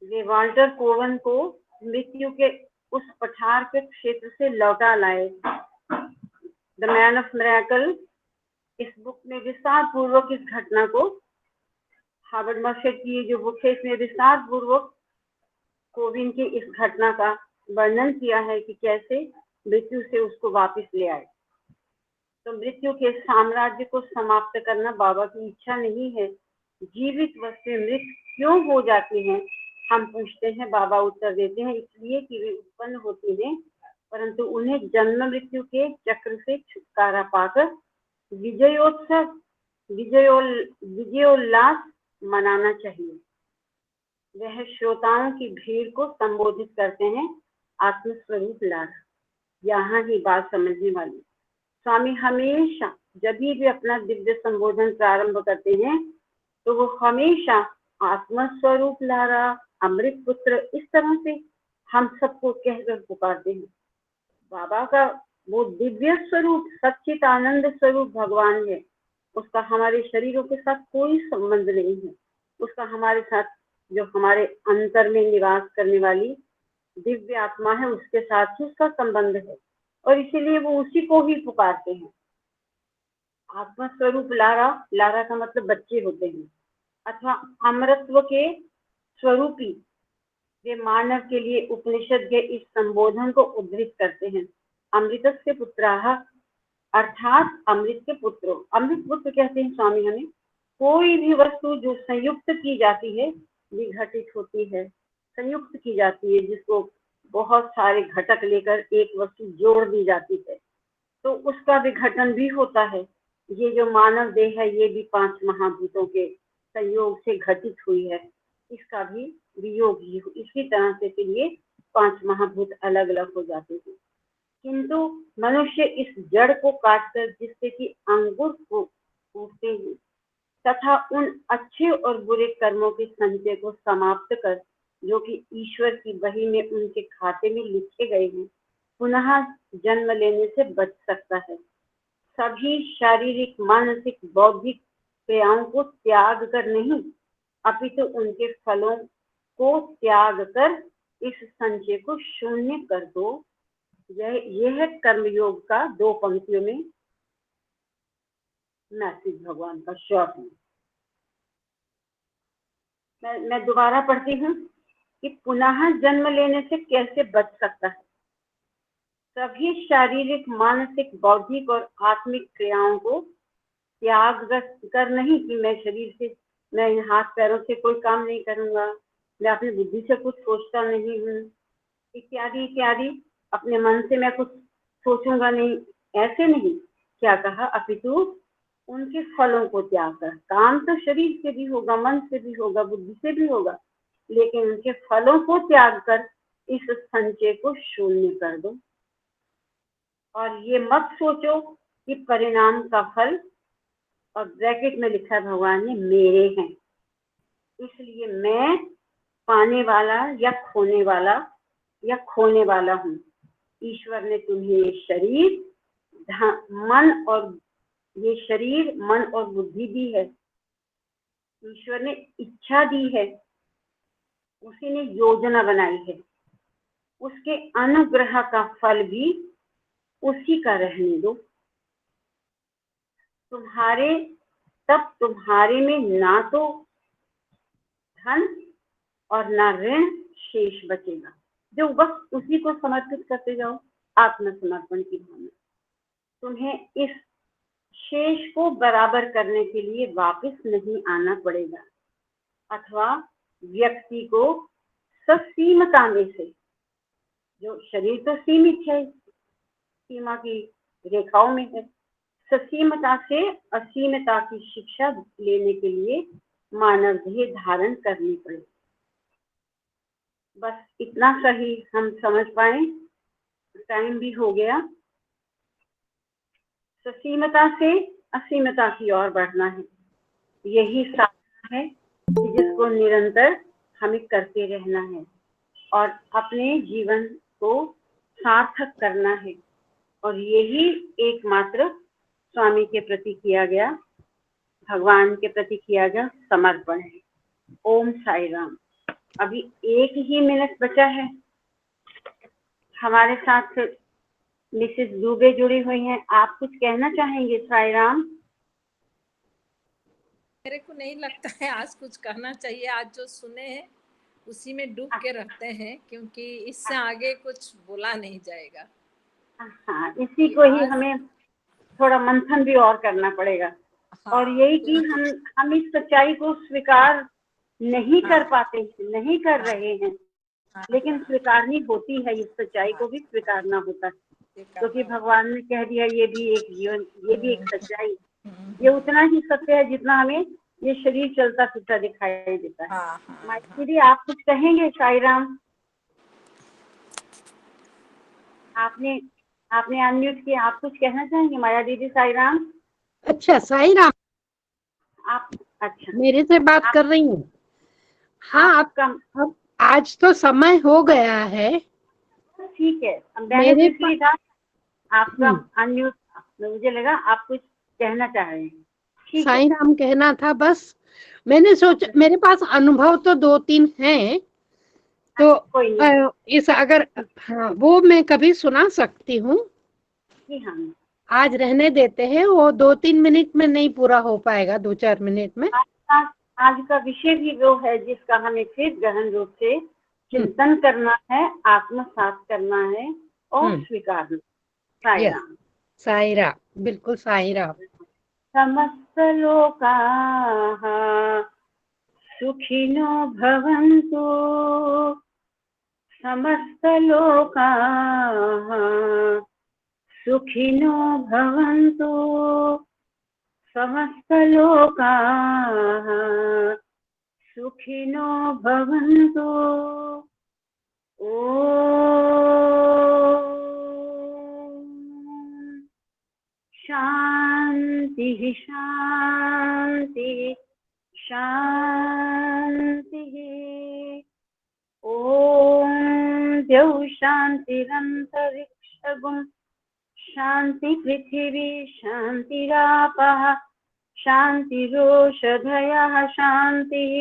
वे वाल्टर कोवन को मृत्यु के उस पठार के क्षेत्र से लौटा लाए। द मैन ऑफ मिरेकल इस बुक में विस्तार पूर्वक इस घटना को, हार्वर्ड मर्शेट की जो बुक है इसमें विस्तार पूर्वक कोविन की इस घटना का वर्णन किया है कि कैसे मृत्यु से उसको वापस ले आए। तो मृत्यु के साम्राज्य को समाप्त करना बाबा की इच्छा नहीं है। जीवित वस्तुएं मृत क्यों हो जाती हैं, हम पूछते हैं। बाबा उत्तर देते हैं, इसलिए कि वे उत्पन्न होती हैं, परंतु उन्हें जन्म मृत्यु के चक्र से छुटकारा पाकर विजयोत्सव विजयोल्लास मनाना चाहिए। वह श्रोताओं की भीड़ को संबोधित करते हैं, आत्मस्वरूप लारा। यहाँ ही बात समझने वाली। स्वामी हमेशा जब भी अपना दिव्य संबोधन प्रारंभ करते हैं तो वो हमेशा आत्मस्वरूप लारा, अमृत पुत्र, इस तरह से हम सबको कहकर पुकारते हैं। बाबा का वो दिव्य स्वरूप सच्चित आनंद स्वरूप भगवान है। उसका हमारे शरीरों के साथ कोई संबंध नहीं है। उसका हमारे साथ जो हमारे अंतर में निवास करने वाली दिव्य आत्मा है, उसके साथ ही उसका संबंध है, और इसीलिए वो उसी को ही पुकारते हैं। आत्मा स्वरूप लारा, लारा का मतलब बच्चे होते हैं, अथवा अमृतत्व के स्वरूपी वे मानव के लिए उपनिषद के इस संबोधन को उद्धृत करते हैं। अमृतस्य पुत्राः अर्थात अमृत के पुत्रों। अमृत पुत्र कहते हैं स्वामी हमें कोई भी वस्तु जो संयुक्त की जाती है, विघटित होती है, संयुक्त की जाती है, जिसको बहुत सारे घटक लेकर एक वस्तु जोड़ दी जाती है, तो उसका विघटन भी होता है। ये जो मानव देह है, ये भी 5 महाभूतों के संयोग से घटित हुई है, इसका भी वियोग ही हो। इसी तरह से फिर ये 5 महाभूत अलग अलग हो जाते हैं। किंतु मनुष्य इस जड़ को काटकर जिससे कि अंकुर को फूटते हैं तथा उन अच्छे और बुरे कर्मों के संचय को समाप्त कर, जो कि ईश्वर की बही में उनके खाते में लिखे गए हैं, पुनः जन्म लेने से बच सकता है। सभी शारीरिक, मानसिक, बौद्धिक क्रियाओं को त्याग कर नहीं, अपितु उनके फलों को त्याग कर इस संचय को शून्य कर दो। यह कर्मयोग का 2 पंक्तियों में मैसेज भगवान का शॉर्ट में। मैं दोबारा पढ़ती हूँ कि पुनः जन्म लेने से कैसे बच सकता है। सभी शारीरिक, मानसिक, बौद्धिक और आत्मिक क्रियाओं को त्याग कर नहीं कि मैं शरीर से, मैं हाथ पैरों से कोई काम नहीं करूंगा, मैं अपनी बुद्धि से कुछ सोचता नहीं हूँ, इत्यादि इत्यादि, अपने मन से मैं कुछ सोचूंगा नहीं, ऐसे नहीं। क्या कहा, अपितु उनके फलों को त्याग कर। काम तो शरीर से भी होगा, मन से भी होगा, बुद्धि से भी होगा, लेकिन उनके फलों को त्याग कर इस संचय को शून्य कर दो। और ये मत सोचो कि परिणाम का फल, और ब्रैकेट में लिखा है भगवान ने, मेरे हैं, इसलिए मैं पाने वाला या खोने वाला हूँ। ईश्वर ने तुम्हें ये शरीर, मन और बुद्धि दी है। ईश्वर ने इच्छा दी है, उसी ने योजना बनाई है, उसके अनुग्रह का फल भी उसी का रहने दो। तुम्हारे में ना तो धन और ना ऋण शेष बचेगा, जो बस उसी को समर्पित करते जाओ, आत्मसमर्पण की भावना। तुम्हें इस शेष को बराबर करने के लिए वापस नहीं आना पड़ेगा, अथवा व्यक्ति को ससीमता में से, जो शरीर तो सीमित है, सीमा की रेखाओं में है, ससीमता से असीमता की शिक्षा लेने के लिए मानव देह धारण करनी पड़े। बस इतना सही हम समझ पाए, टाइम भी हो गया। ससीमता से असीमता की ओर बढ़ना है, यही साधना है जिसको निरंतर हमें करते रहना है और अपने जीवन को सार्थक करना है। और यही एकमात्र स्वामी के प्रति किया गया, भगवान के प्रति किया गया समर्पण है। ओम साई राम। अभी 1 ही मिनट बचा है। हमारे साथ मिसेस दुबे जुड़ी हुई हैं, आप कुछ कहना चाहेंगे? साई राम। मेरे को नहीं लगता है आज कुछ कहना चाहिए। आज जो सुने हैं उसी में डूब के रहते हैं, क्योंकि इससे आगे कुछ बोला नहीं जाएगा। हाँ, इसी को ही हमें थोड़ा मंथन भी और करना पड़ेगा। और यही कि हम इस सच्चाई को स्वीकार नहीं कर पाते, नहीं कर रहे हैं, लेकिन स्वीकारनी होती है, इस सच्चाई को भी स्वीकारना होता है, क्योंकि भगवान ने कह दिया ये भी एक जीवन, ये भी एक सच्चाई, ये उतना ही सत्य है जितना हमें ये शरीर चलता फिरता दिखाई देता है। माइती दीदी आप कुछ कहेंगे? साई राम, आपने अनम्यूट किया, आप कुछ कहना चाहेंगे? माया दीदी, साई राम। अच्छा साई राम, आप अच्छा मेरे से बात कर रही हूँ? हाँ, आपका अब आज तो समय हो गया है। ठीक है, मैंने मेरे इसलिए कहा आपका हम्म, अनम्यूट, मुझे लगा आप कुछ कहना चाह रहे हैं। ठीक है, साई राम कहना था बस। मैंने सोचा मेरे पास अनुभव तो 2-3 हैं, तो कोई नहीं। इस अगर हाँ वो मैं कभी सुना सकती हूँ। जी हाँ, आज रहने देते हैं, वो 2-3 मिनट में नहीं पूरा हो पाएगा, 2-4 मिनट में। आज आज का विषय भी वो है जिसका हमें फिर गहन रूप से चिंतन करना है, आत्मसात करना है और स्वीकारना। साई यस, राम। साई राम, बिल्कुल साई राम। समस्त लोकाः सुखिनो भवन्तु, समस्त लोकाः सुखिनो भवन्तु, समस्त लोकाः सुखिनो भवन्तु। ॐ शान्तिः शान्तिः शान्तिः। ॐ द्यौः शान्तिरन्तरिक्षगुं शान्ति पृथिवी शान्तिरापः शान्तिरोषधयः शान्तिः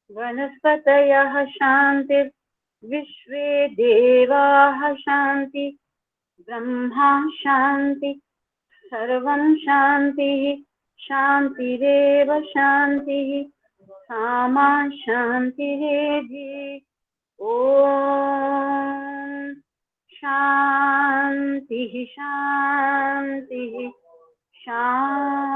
वनस्पतयः शान्तिर्विश्वे देवाः शान्ति ब्रह्मा शान्ति सर्वं शान्तिः शान्तिरेव शान्तिः सामा शान्तिरेधि। ॐ शान्तिः शान्तिः शान्तिः।